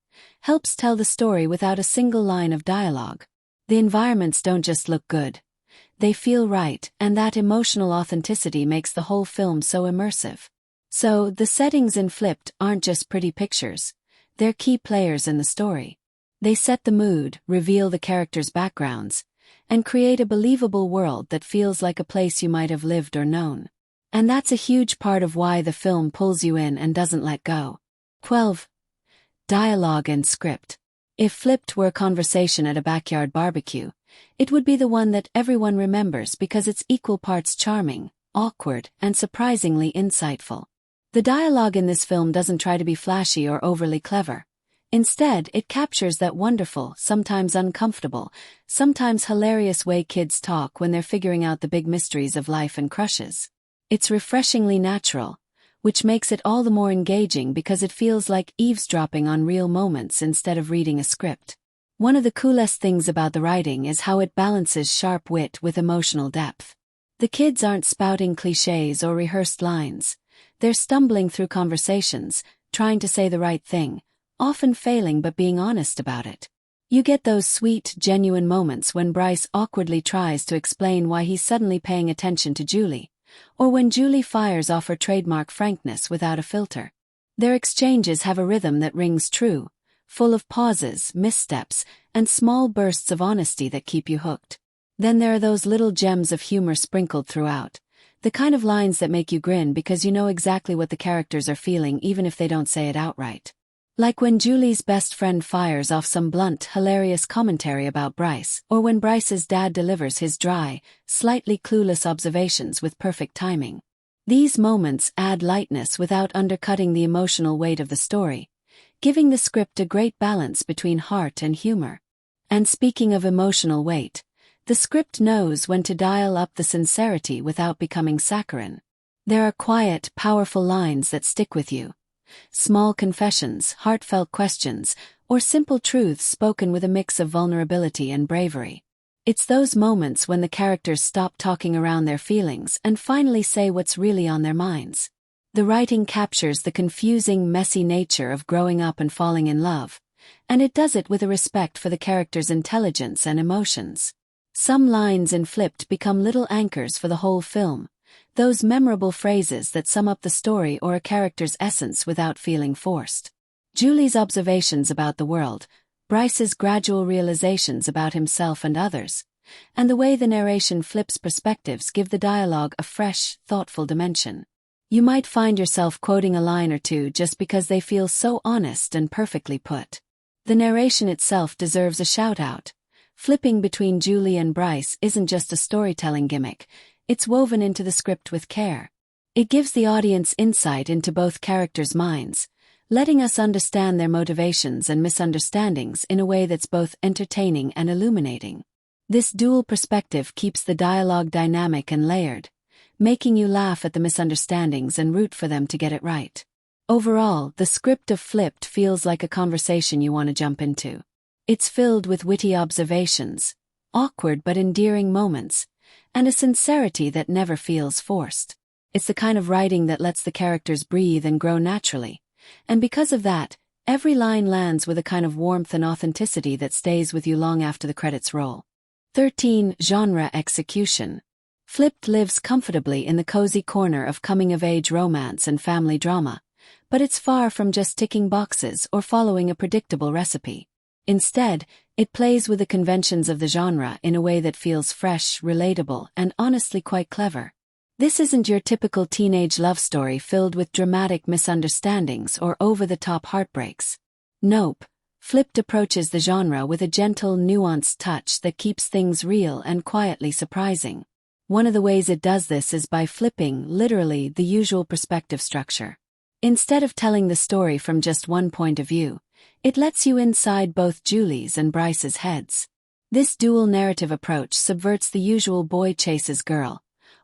helps tell the story without a single line of dialogue. The environments don't just look good. They feel right, and that emotional authenticity makes the whole film so immersive. So, the settings in Flipped aren't just pretty pictures. They're key players in the story. They set the mood, reveal the characters' backgrounds, and create a believable world that feels like a place you might have lived or known. And that's a huge part of why the film pulls you in and doesn't let go. 12. Dialogue and script. If Flipped were a conversation at a backyard barbecue, it would be the one that everyone remembers because it's equal parts charming, awkward, and surprisingly insightful. The dialogue in this film doesn't try to be flashy or overly clever. Instead, it captures that wonderful, sometimes uncomfortable, sometimes hilarious way kids talk when they're figuring out the big mysteries of life and crushes. It's refreshingly natural, which makes it all the more engaging because it feels like eavesdropping on real moments instead of reading a script. One of the coolest things about the writing is how it balances sharp wit with emotional depth. The kids aren't spouting cliches or rehearsed lines. They're stumbling through conversations, trying to say the right thing, often failing but being honest about it. You get those sweet, genuine moments when Bryce awkwardly tries to explain why he's suddenly paying attention to Juli, or when Juli fires off her trademark frankness without a filter. Their exchanges have a rhythm that rings true, full of pauses, missteps, and small bursts of honesty that keep you hooked. Then there are those little gems of humor sprinkled throughout, the kind of lines that make you grin because you know exactly what the characters are feeling even if they don't say it outright. Like when Juli's best friend fires off some blunt, hilarious commentary about Bryce, or when Bryce's dad delivers his dry, slightly clueless observations with perfect timing. These moments add lightness without undercutting the emotional weight of the story, giving the script a great balance between heart and humor. And speaking of emotional weight, the script knows when to dial up the sincerity without becoming saccharine. There are quiet, powerful lines that stick with you. Small confessions, heartfelt questions, or simple truths spoken with a mix of vulnerability and bravery. It's those moments when the characters stop talking around their feelings and finally say what's really on their minds. The writing captures the confusing, messy nature of growing up and falling in love, and it does it with a respect for the characters' intelligence and emotions. Some lines in Flipped become little anchors for the whole film. Those memorable phrases that sum up the story or a character's essence without feeling forced. Juli's observations about the world, Bryce's gradual realizations about himself and others, and the way the narration flips perspectives give the dialogue a fresh, thoughtful dimension. You might find yourself quoting a line or two just because they feel so honest and perfectly put. The narration itself deserves a shout-out. Flipping between Juli and Bryce isn't just a storytelling gimmick. It's woven into the script with care. It gives the audience insight into both characters' minds, letting us understand their motivations and misunderstandings in a way that's both entertaining and illuminating. This dual perspective keeps the dialogue dynamic and layered, making you laugh at the misunderstandings and root for them to get it right. Overall, the script of Flipped feels like a conversation you want to jump into. It's filled with witty observations, awkward but endearing moments, and a sincerity that never feels forced. It's the kind of writing that lets the characters breathe and grow naturally, and because of that, Every line lands with a kind of warmth and authenticity that stays with you long after the credits roll. 13. Genre execution. Flipped lives comfortably in the cozy corner of coming-of-age romance and family drama, but it's far from just ticking boxes or following a predictable recipe. Instead, it plays with the conventions of the genre in a way that feels fresh, relatable, and honestly quite clever. This isn't your typical teenage love story filled with dramatic misunderstandings or over-the-top heartbreaks. Nope. Flipped approaches the genre with a gentle, nuanced touch that keeps things real and quietly surprising. One of the ways it does this is by flipping, literally, the usual perspective structure. Instead of telling the story from just one point of view, it lets you inside both Juli's and Bryce's heads. This dual narrative approach subverts the usual boy chases girl,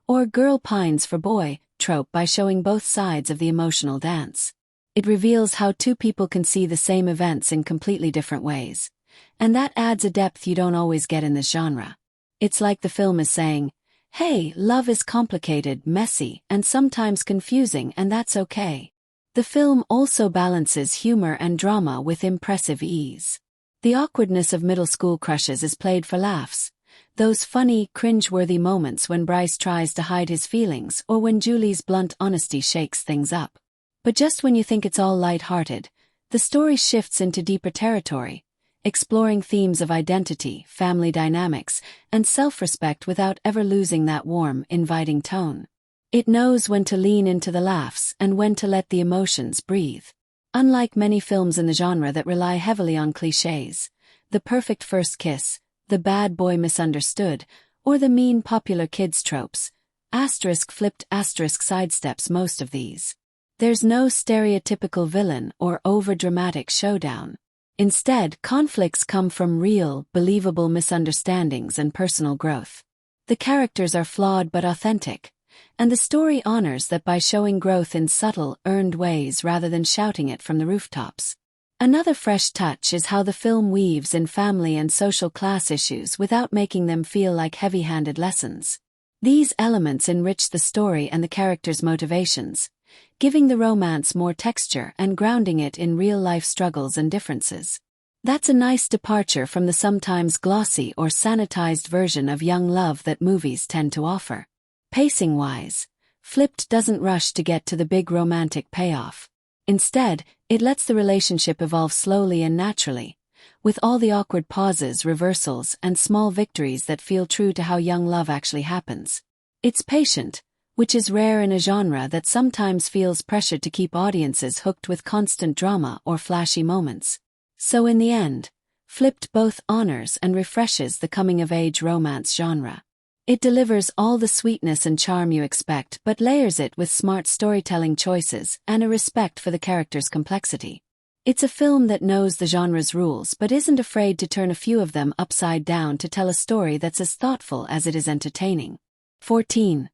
or girl pines for boy, trope by showing both sides of the emotional dance. It reveals how two people can see the same events in completely different ways, and that adds a depth you don't always get in this genre. It's like the film is saying, hey, love is complicated, messy, and sometimes confusing, and that's okay. The film also balances humor and drama with impressive ease. The awkwardness of middle school crushes is played for laughs. Those funny, cringe-worthy moments when Bryce tries to hide his feelings or when Juli's blunt honesty shakes things up. But just when you think it's all light-hearted, the story shifts into deeper territory, exploring themes of identity, family dynamics, and self-respect without ever losing that warm, inviting tone. It knows when to lean into the laughs and when to let the emotions breathe. Unlike many films in the genre that rely heavily on clichés, the perfect first kiss, the bad boy misunderstood, or the mean popular kids tropes, flipped sidesteps most of these. There's no stereotypical villain or over-dramatic showdown. Instead, conflicts come from real, believable misunderstandings and personal growth. The characters are flawed but authentic, and the story honors that by showing growth in subtle, earned ways rather than shouting it from the rooftops. Another fresh touch is how the film weaves in family and social class issues without making them feel like heavy-handed lessons. These elements enrich the story and the characters' motivations, giving the romance more texture and grounding it in real-life struggles and differences. That's a nice departure from the sometimes glossy or sanitized version of young love that movies tend to offer. Pacing-wise, Flipped doesn't rush to get to the big romantic payoff. Instead, it lets the relationship evolve slowly and naturally, with all the awkward pauses, reversals, and small victories that feel true to how young love actually happens. It's patient, which is rare in a genre that sometimes feels pressured to keep audiences hooked with constant drama or flashy moments. So in the end, Flipped both honors and refreshes the coming-of-age romance genre. It delivers all the sweetness and charm you expect but layers it with smart storytelling choices and a respect for the character's complexity. It's a film that knows the genre's rules but isn't afraid to turn a few of them upside down to tell a story that's as thoughtful as it is entertaining. 14.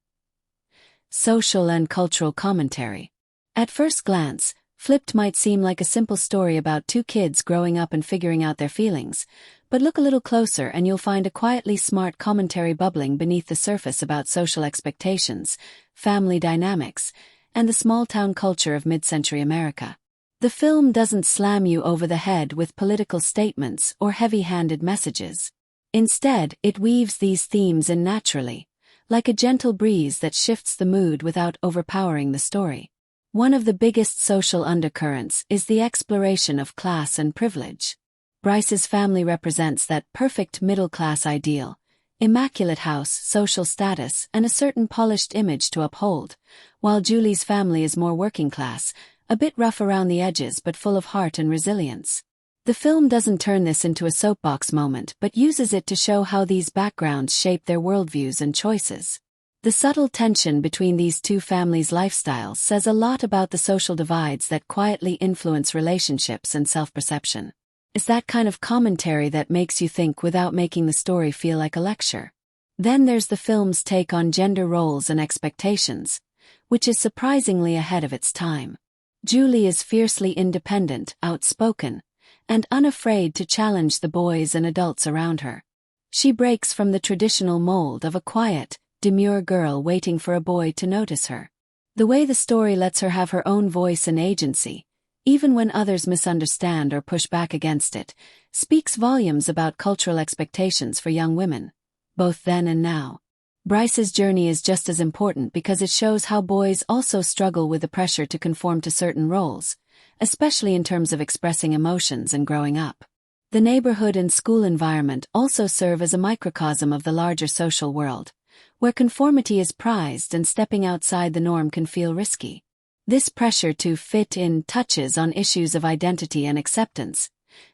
Social and cultural commentary. At first glance, Flipped might seem like a simple story about two kids growing up and figuring out their feelings, but look a little closer and you'll find a quietly smart commentary bubbling beneath the surface about social expectations, family dynamics, and the small-town culture of mid-century America. The film doesn't slam you over the head with political statements or heavy-handed messages. Instead, it weaves these themes in naturally, like a gentle breeze that shifts the mood without overpowering the story. One of the biggest social undercurrents is the exploration of class and privilege. Bryce's family represents that perfect middle-class ideal, immaculate house, social status, and a certain polished image to uphold, while Juli's family is more working class, a bit rough around the edges but full of heart and resilience. The film doesn't turn this into a soapbox moment but uses it to show how these backgrounds shape their worldviews and choices. The subtle tension between these two families' lifestyles says a lot about the social divides that quietly influence relationships and self-perception. It's that kind of commentary that makes you think without making the story feel like a lecture. Then there's the film's take on gender roles and expectations, which is surprisingly ahead of its time. Juli is fiercely independent, outspoken, and unafraid to challenge the boys and adults around her. She breaks from the traditional mold of a quiet, demure girl waiting for a boy to notice her. The way the story lets her have her own voice and agency, even when others misunderstand or push back against it, speaks volumes about cultural expectations for young women, both then and now. Bryce's journey is just as important because it shows how boys also struggle with the pressure to conform to certain roles, especially in terms of expressing emotions and growing up. The neighborhood and school environment also serve as a microcosm of the larger social world, where conformity is prized and stepping outside the norm can feel risky. This pressure to fit in touches on issues of identity and acceptance,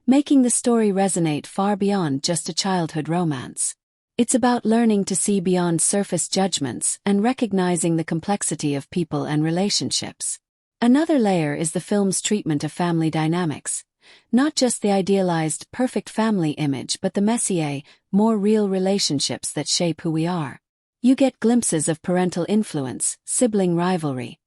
making the story resonate far beyond just a childhood romance. It's about learning to see beyond surface judgments and recognizing the complexity of people and relationships. Another layer is the film's treatment of family dynamics. Not just the idealized, perfect family image but the messier, more real relationships that shape who we are. You get glimpses of parental influence, sibling rivalry,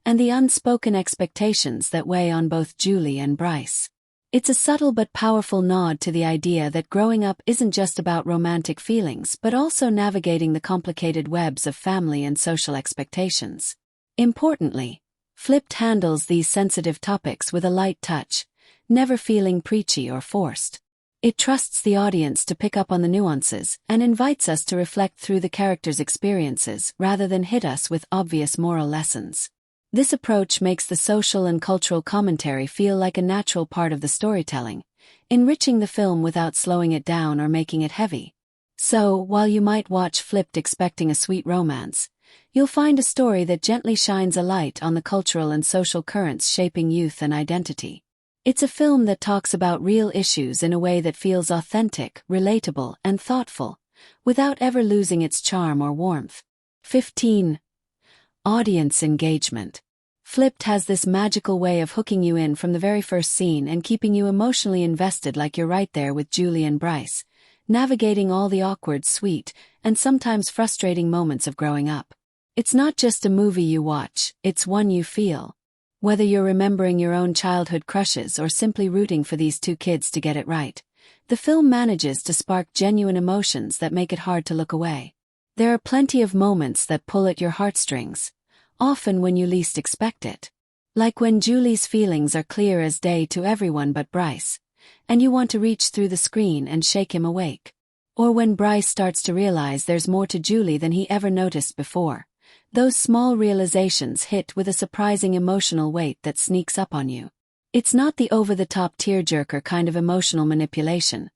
and the unspoken expectations that weigh on both Juli and Bryce. It's a subtle but powerful nod to the idea that growing up isn't just about romantic feelings but also navigating the complicated webs of family and social expectations. Importantly, Flipped handles these sensitive topics with a light touch, never feeling preachy or forced. It trusts the audience to pick up on the nuances and invites us to reflect through the characters' experiences rather than hit us with obvious moral lessons. This approach makes the social and cultural commentary feel like a natural part of the storytelling, enriching the film without slowing it down or making it heavy. So, while you might watch Flipped expecting a sweet romance, you'll find a story that gently shines a light on the cultural and social currents shaping youth and identity. It's a film that talks about real issues in a way that feels authentic, relatable, and thoughtful, without ever losing its charm or warmth. 15. Audience engagement. Flipped has this magical way of hooking you in from the very first scene and keeping you emotionally invested like you're right there with Juli and Bryce, navigating all the awkward, sweet, and sometimes frustrating moments of growing up. It's not just a movie you watch, it's one you feel. Whether you're remembering your own childhood crushes or simply rooting for these two kids to get it right, the film manages to spark genuine emotions that make it hard to look away. There are plenty of moments that pull at your heartstrings, often when you least expect it. Like when Juli's feelings are clear as day to everyone but Bryce, and you want to reach through the screen and shake him awake. Or when Bryce starts to realize there's more to Juli than he ever noticed before. Those small realizations hit with a surprising emotional weight that sneaks up on you. It's not the over-the-top tearjerker kind of emotional manipulation.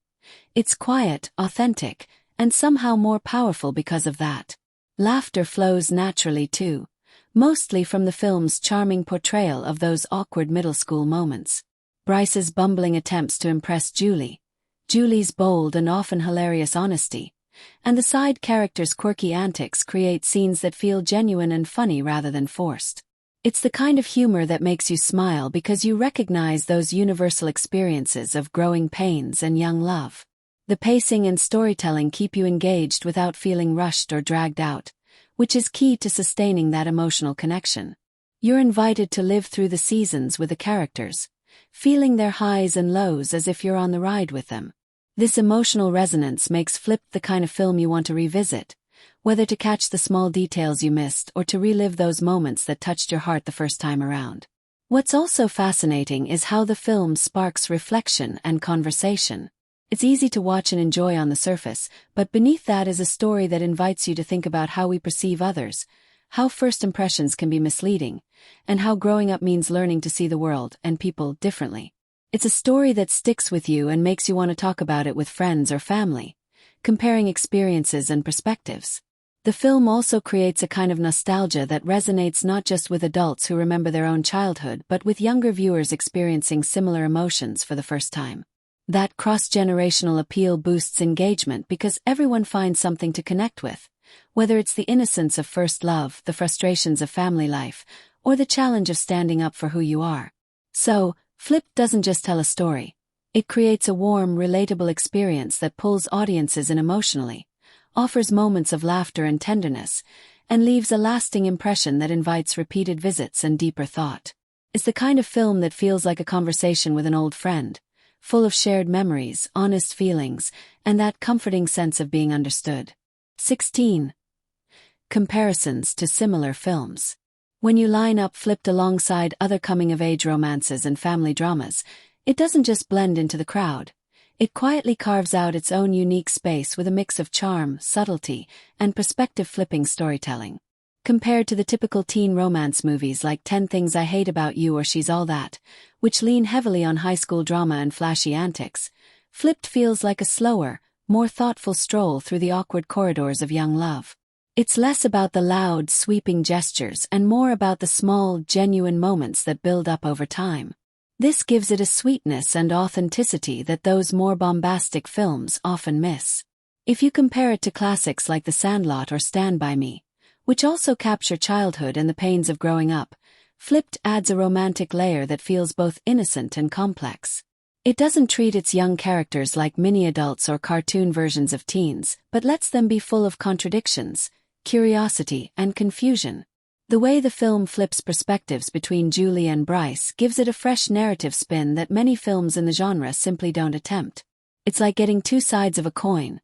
It's quiet, authentic, and somehow more powerful because of that. Laughter flows naturally too, mostly from the film's charming portrayal of those awkward middle school moments. Bryce's bumbling attempts to impress Juli, Juli's bold and often hilarious honesty, and the side characters' quirky antics create scenes that feel genuine and funny rather than forced. It's the kind of humor that makes you smile because you recognize those universal experiences of growing pains and young love. The pacing and storytelling keep you engaged without feeling rushed or dragged out, which is key to sustaining that emotional connection. You're invited to live through the seasons with the characters, feeling their highs and lows as if you're on the ride with them. This emotional resonance makes Flipped the kind of film you want to revisit, whether to catch the small details you missed or to relive those moments that touched your heart the first time around. What's also fascinating is how the film sparks reflection and conversation. It's easy to watch and enjoy on the surface, but beneath that is a story that invites you to think about how we perceive others, how first impressions can be misleading, and how growing up means learning to see the world and people differently. It's a story that sticks with you and makes you want to talk about it with friends or family, comparing experiences and perspectives. The film also creates a kind of nostalgia that resonates not just with adults who remember their own childhood but with younger viewers experiencing similar emotions for the first time. That cross-generational appeal boosts engagement because everyone finds something to connect with, whether it's the innocence of first love, the frustrations of family life, or the challenge of standing up for who you are. So, Flipped doesn't just tell a story. It creates a warm, relatable experience that pulls audiences in emotionally, offers moments of laughter and tenderness, and leaves a lasting impression that invites repeated visits and deeper thought. It's the kind of film that feels like a conversation with an old friend, full of shared memories, honest feelings, and that comforting sense of being understood. 16. Comparisons to similar films. When you line up Flipped alongside other coming-of-age romances and family dramas, it doesn't just blend into the crowd. It quietly carves out its own unique space with a mix of charm, subtlety, and perspective-flipping storytelling. Compared to the typical teen romance movies like 10 Things I Hate About You or She's All That, which lean heavily on high school drama and flashy antics, Flipped feels like a slower, more thoughtful stroll through the awkward corridors of young love. It's less about the loud, sweeping gestures and more about the small, genuine moments that build up over time. This gives it a sweetness and authenticity that those more bombastic films often miss. If you compare it to classics like The Sandlot or Stand By Me, which also capture childhood and the pains of growing up, Flipped adds a romantic layer that feels both innocent and complex. It doesn't treat its young characters like mini-adults or cartoon versions of teens, but lets them be full of contradictions, curiosity, and confusion. The way the film flips perspectives between Juli and Bryce gives it a fresh narrative spin that many films in the genre simply don't attempt. It's like getting two sides of a coin.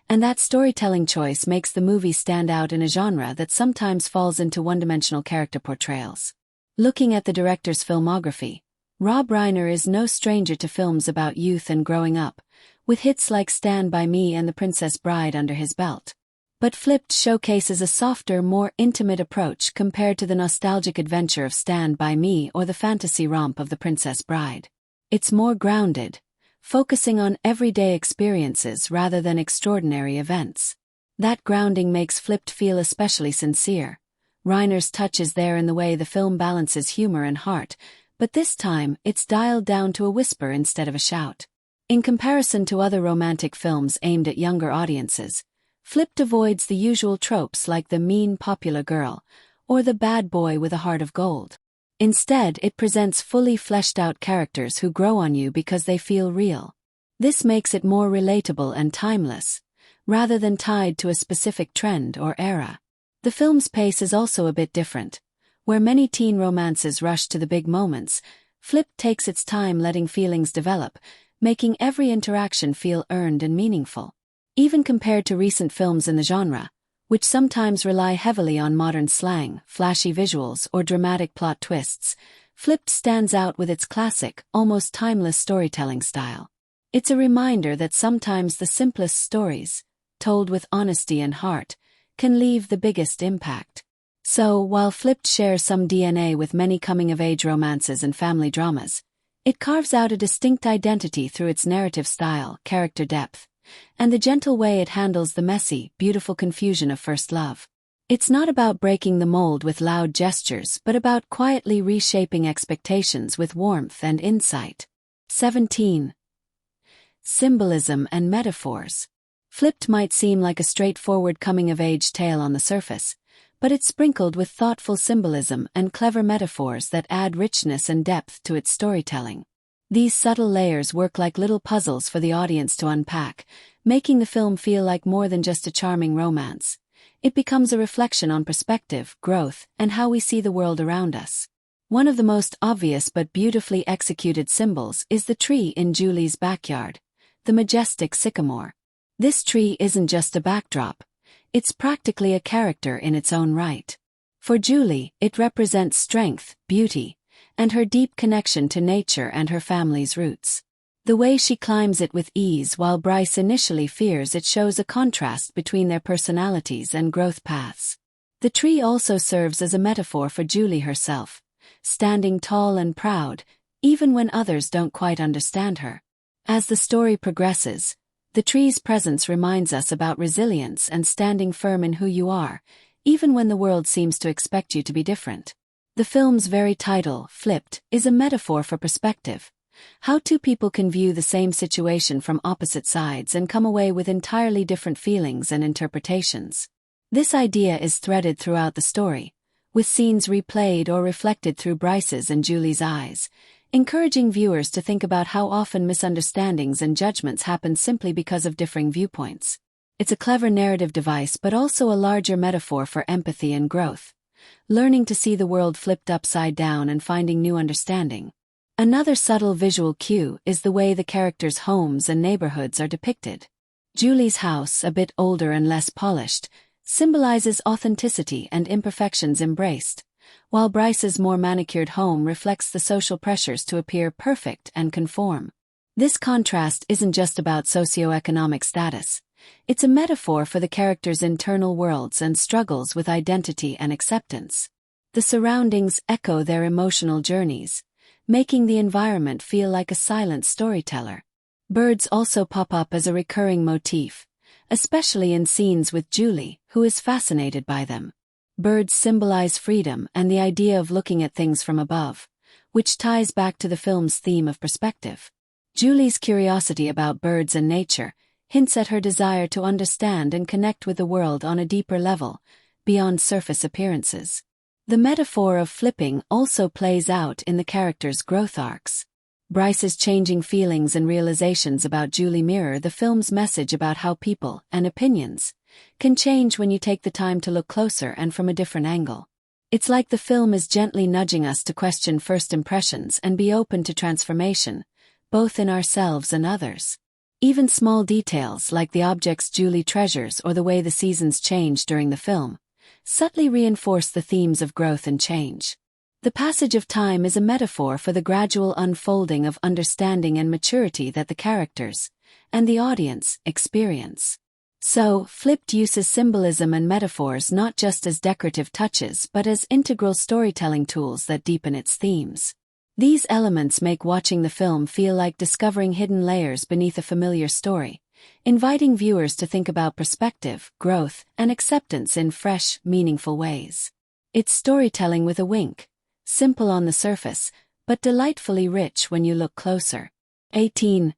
And that storytelling choice makes the movie stand out in a genre that sometimes falls into one-dimensional character portrayals. Looking at the director's filmography, Rob Reiner is no stranger to films about youth and growing up, with hits like Stand By Me and The Princess Bride under his belt. But Flipped showcases a softer, more intimate approach compared to the nostalgic adventure of Stand By Me or the fantasy romp of The Princess Bride. It's more grounded, focusing on everyday experiences rather than extraordinary events. That grounding makes Flipped feel especially sincere. Reiner's touch is there in the way the film balances humor and heart, but this time it's dialed down to a whisper instead of a shout. In comparison to other romantic films aimed at younger audiences, Flipped avoids the usual tropes like the mean popular girl or the bad boy with a heart of gold. Instead, it presents fully fleshed-out characters who grow on you because they feel real. This makes it more relatable and timeless, rather than tied to a specific trend or era. The film's pace is also a bit different. Where many teen romances rush to the big moments, Flipped takes its time letting feelings develop, making every interaction feel earned and meaningful. Even compared to recent films in the genre, which sometimes rely heavily on modern slang, flashy visuals, or dramatic plot twists, Flipped stands out with its classic, almost timeless storytelling style. It's a reminder that sometimes the simplest stories, told with honesty and heart, can leave the biggest impact. So, while Flipped shares some DNA with many coming-of-age romances and family dramas, it carves out a distinct identity through its narrative style, character depth, and the gentle way it handles the messy, beautiful confusion of first love. It's not about breaking the mold with loud gestures but about quietly reshaping expectations with warmth and insight. 17. Symbolism and metaphors. Flipped might seem like a straightforward coming-of-age tale on the surface, but it's sprinkled with thoughtful symbolism and clever metaphors that add richness and depth to its storytelling. These subtle layers work like little puzzles for the audience to unpack, making the film feel like more than just a charming romance. It becomes a reflection on perspective, growth, and how we see the world around us. One of the most obvious but beautifully executed symbols is the tree in Juli's backyard, the majestic sycamore. This tree isn't just a backdrop. It's practically a character in its own right. For Juli, it represents strength, beauty, and her deep connection to nature and her family's roots. The way she climbs it with ease while Bryce initially fears it shows a contrast between their personalities and growth paths. The tree also serves as a metaphor for Juli herself, standing tall and proud, even when others don't quite understand her. As the story progresses, the tree's presence reminds us about resilience and standing firm in who you are, even when the world seems to expect you to be different. The film's very title, Flipped, is a metaphor for perspective. How two people can view the same situation from opposite sides and come away with entirely different feelings and interpretations. This idea is threaded throughout the story, with scenes replayed or reflected through Bryce's and Juli's eyes, encouraging viewers to think about how often misunderstandings and judgments happen simply because of differing viewpoints. It's a clever narrative device but also a larger metaphor for empathy and growth, learning to see the world flipped upside down and finding new understanding. Another subtle visual cue is the way the characters' homes and neighborhoods are depicted. Juli's house, a bit older and less polished, symbolizes authenticity and imperfections embraced, while Bryce's more manicured home reflects the social pressures to appear perfect and conform. This contrast isn't just about socioeconomic status. It's a metaphor for the characters' internal worlds and struggles with identity and acceptance. The surroundings echo their emotional journeys, making the environment feel like a silent storyteller. Birds also pop up as a recurring motif, especially in scenes with Juli, who is fascinated by them. Birds symbolize freedom and the idea of looking at things from above, which ties back to the film's theme of perspective. Juli's curiosity about birds and nature hints at her desire to understand and connect with the world on a deeper level, beyond surface appearances. The metaphor of flipping also plays out in the characters' growth arcs. Bryce's changing feelings and realizations about Juli mirror the film's message about how people and opinions can change when you take the time to look closer and from a different angle. It's like the film is gently nudging us to question first impressions and be open to transformation, both in ourselves and others. Even small details like the objects Juli treasures or the way the seasons change during the film subtly reinforce the themes of growth and change. The passage of time is a metaphor for the gradual unfolding of understanding and maturity that the characters and the audience experience. So, Flipped uses symbolism and metaphors not just as decorative touches but as integral storytelling tools that deepen its themes. These elements make watching the film feel like discovering hidden layers beneath a familiar story, inviting viewers to think about perspective, growth, and acceptance in fresh, meaningful ways. It's storytelling with a wink, simple on the surface, but delightfully rich when you look closer. 18.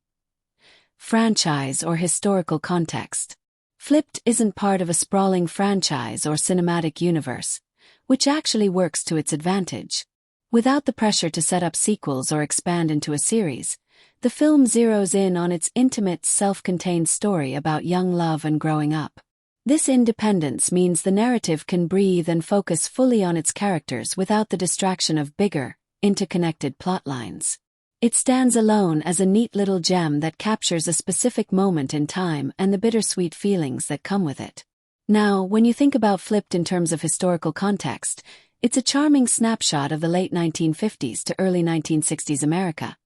Franchise or historical context. Flipped isn't part of a sprawling franchise or cinematic universe, which actually works to its advantage. Without the pressure to set up sequels or expand into a series, the film zeroes in on its intimate, self-contained story about young love and growing up. This independence means the narrative can breathe and focus fully on its characters without the distraction of bigger, interconnected plotlines. It stands alone as a neat little gem that captures a specific moment in time and the bittersweet feelings that come with it. Now, when you think about Flipped in terms of historical context, it's a charming snapshot of the late 1950s to early 1960s America,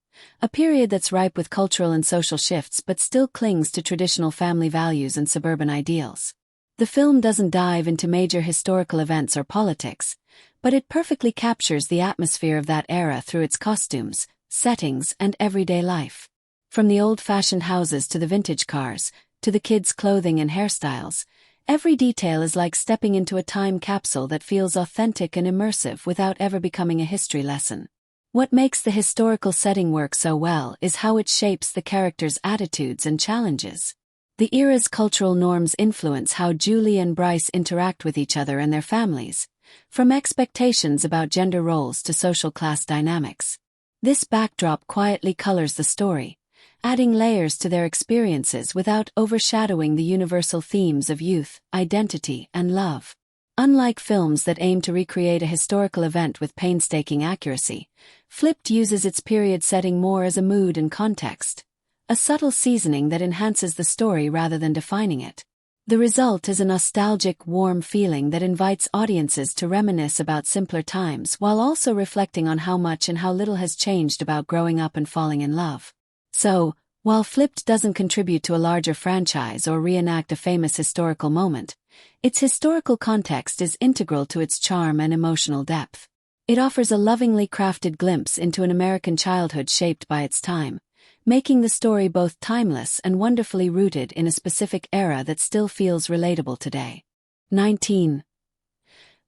a period that's ripe with cultural and social shifts but still clings to traditional family values and suburban ideals. The film doesn't dive into major historical events or politics, but it perfectly captures the atmosphere of that era through its costumes, settings, and everyday life. From the old-fashioned houses to the vintage cars, to the kids' clothing and hairstyles, every detail is like stepping into a time capsule that feels authentic and immersive without ever becoming a history lesson. What makes the historical setting work so well is how it shapes the characters' attitudes and challenges. The era's cultural norms influence how Juli and Bryce interact with each other and their families, from expectations about gender roles to social class dynamics. This backdrop quietly colors the story, adding layers to their experiences without overshadowing the universal themes of youth, identity, and love. Unlike films that aim to recreate a historical event with painstaking accuracy, Flipped uses its period setting more as a mood and context, a subtle seasoning that enhances the story rather than defining it. The result is a nostalgic, warm feeling that invites audiences to reminisce about simpler times while also reflecting on how much and how little has changed about growing up and falling in love. So, while Flipped doesn't contribute to a larger franchise or reenact a famous historical moment, its historical context is integral to its charm and emotional depth. It offers a lovingly crafted glimpse into an American childhood shaped by its time, making the story both timeless and wonderfully rooted in a specific era that still feels relatable today. 19.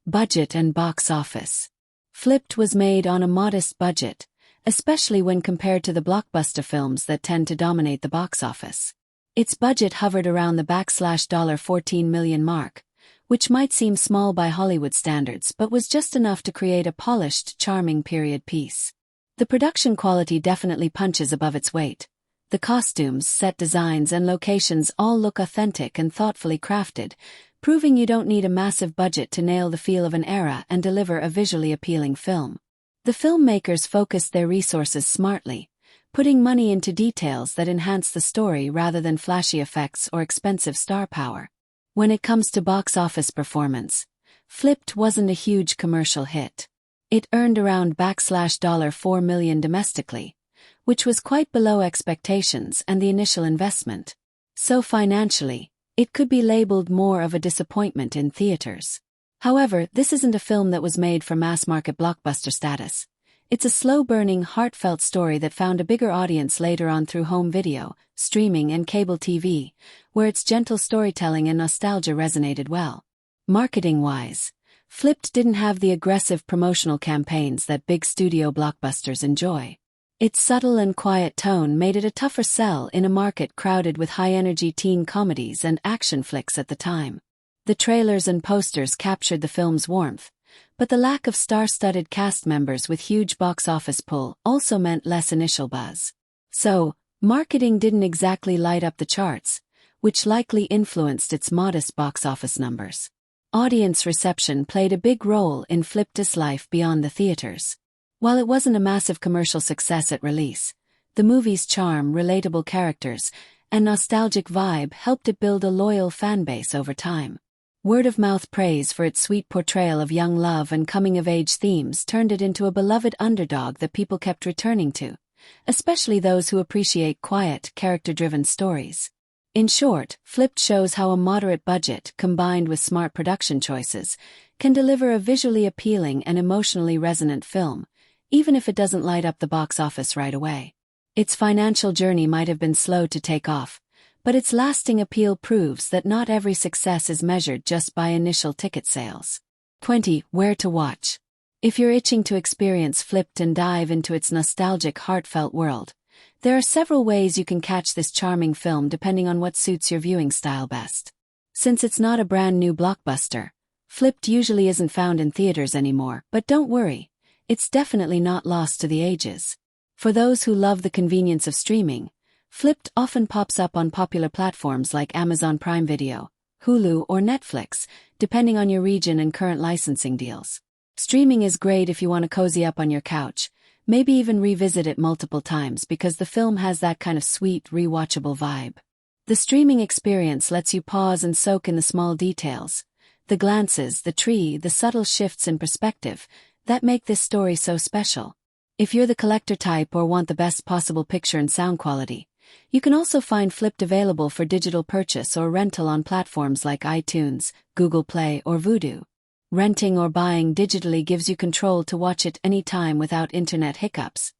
Budget and box office. Flipped was made on a modest budget, especially when compared to the blockbuster films that tend to dominate the box office. Its budget hovered around the $14 million mark, which might seem small by Hollywood standards but was just enough to create a polished, charming period piece. The production quality definitely punches above its weight. The costumes, set designs, and locations all look authentic and thoughtfully crafted, proving you don't need a massive budget to nail the feel of an era and deliver a visually appealing film. The filmmakers focused their resources smartly, putting money into details that enhance the story rather than flashy effects or expensive star power. When it comes to box office performance, Flipped wasn't a huge commercial hit. It earned around $4 million domestically, which was quite below expectations and the initial investment. So financially, it could be labeled more of a disappointment in theaters. However, this isn't a film that was made for mass-market blockbuster status. It's a slow-burning, heartfelt story that found a bigger audience later on through home video, streaming and cable TV, where its gentle storytelling and nostalgia resonated well. Marketing-wise, Flipped didn't have the aggressive promotional campaigns that big studio blockbusters enjoy. Its subtle and quiet tone made it a tougher sell in a market crowded with high-energy teen comedies and action flicks at the time. The trailers and posters captured the film's warmth, but the lack of star-studded cast members with huge box office pull also meant less initial buzz. So, marketing didn't exactly light up the charts, which likely influenced its modest box office numbers. Audience reception played a big role in Flipped's life beyond the theaters. While it wasn't a massive commercial success at release, the movie's charm, relatable characters, and nostalgic vibe helped it build a loyal fanbase over time. Word-of-mouth praise for its sweet portrayal of young love and coming-of-age themes turned it into a beloved underdog that people kept returning to, especially those who appreciate quiet, character-driven stories. In short, Flipped shows how a moderate budget, combined with smart production choices, can deliver a visually appealing and emotionally resonant film, even if it doesn't light up the box office right away. Its financial journey might have been slow to take off, but its lasting appeal proves that not every success is measured just by initial ticket sales. 20. Where to watch. If you're itching to experience Flipped and dive into its nostalgic, heartfelt world, there are several ways you can catch this charming film depending on what suits your viewing style best. Since it's not a brand new blockbuster, Flipped usually isn't found in theaters anymore, but don't worry, it's definitely not lost to the ages. For those who love the convenience of streaming, Flipped often pops up on popular platforms like Amazon Prime Video, Hulu, or Netflix, depending on your region and current licensing deals. Streaming is great if you want to cozy up on your couch, maybe even revisit it multiple times because the film has that kind of sweet, rewatchable vibe. The streaming experience lets you pause and soak in the small details, the glances, the tree, the subtle shifts in perspective that make this story so special. If you're the collector type or want the best possible picture and sound quality, you can also find Flipped available for digital purchase or rental on platforms like iTunes, Google Play, or Vudu. Renting or buying digitally gives you control to watch it anytime without internet hiccups,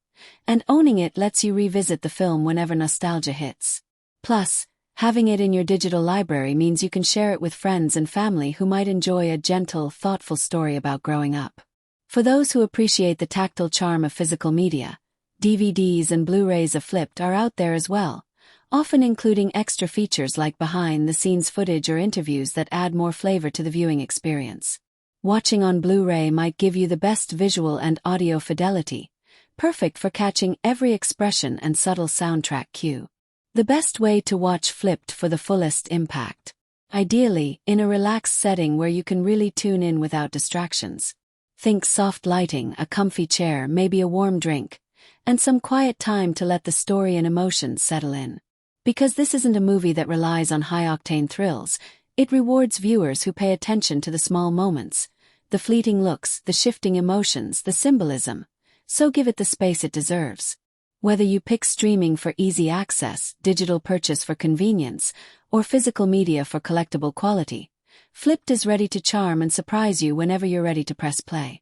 and owning it lets you revisit the film whenever nostalgia hits. Plus, having it in your digital library means you can share it with friends and family who might enjoy a gentle, thoughtful story about growing up. For those who appreciate the tactile charm of physical media, DVDs and Blu-rays of Flipped are out there as well, often including extra features like behind-the-scenes footage or interviews that add more flavor to the viewing experience. Watching on Blu-ray might give you the best visual and audio fidelity, perfect for catching every expression and subtle soundtrack cue. The best way to watch Flipped for the fullest impact. Ideally, in a relaxed setting where you can really tune in without distractions. Think soft lighting, a comfy chair, maybe a warm drink, and some quiet time to let the story and emotions settle in. Because this isn't a movie that relies on high-octane thrills, it rewards viewers who pay attention to the small moments, the fleeting looks, the shifting emotions, the symbolism, so give it the space it deserves. Whether you pick streaming for easy access, digital purchase for convenience, or physical media for collectible quality, Flipped is ready to charm and surprise you whenever you're ready to press play.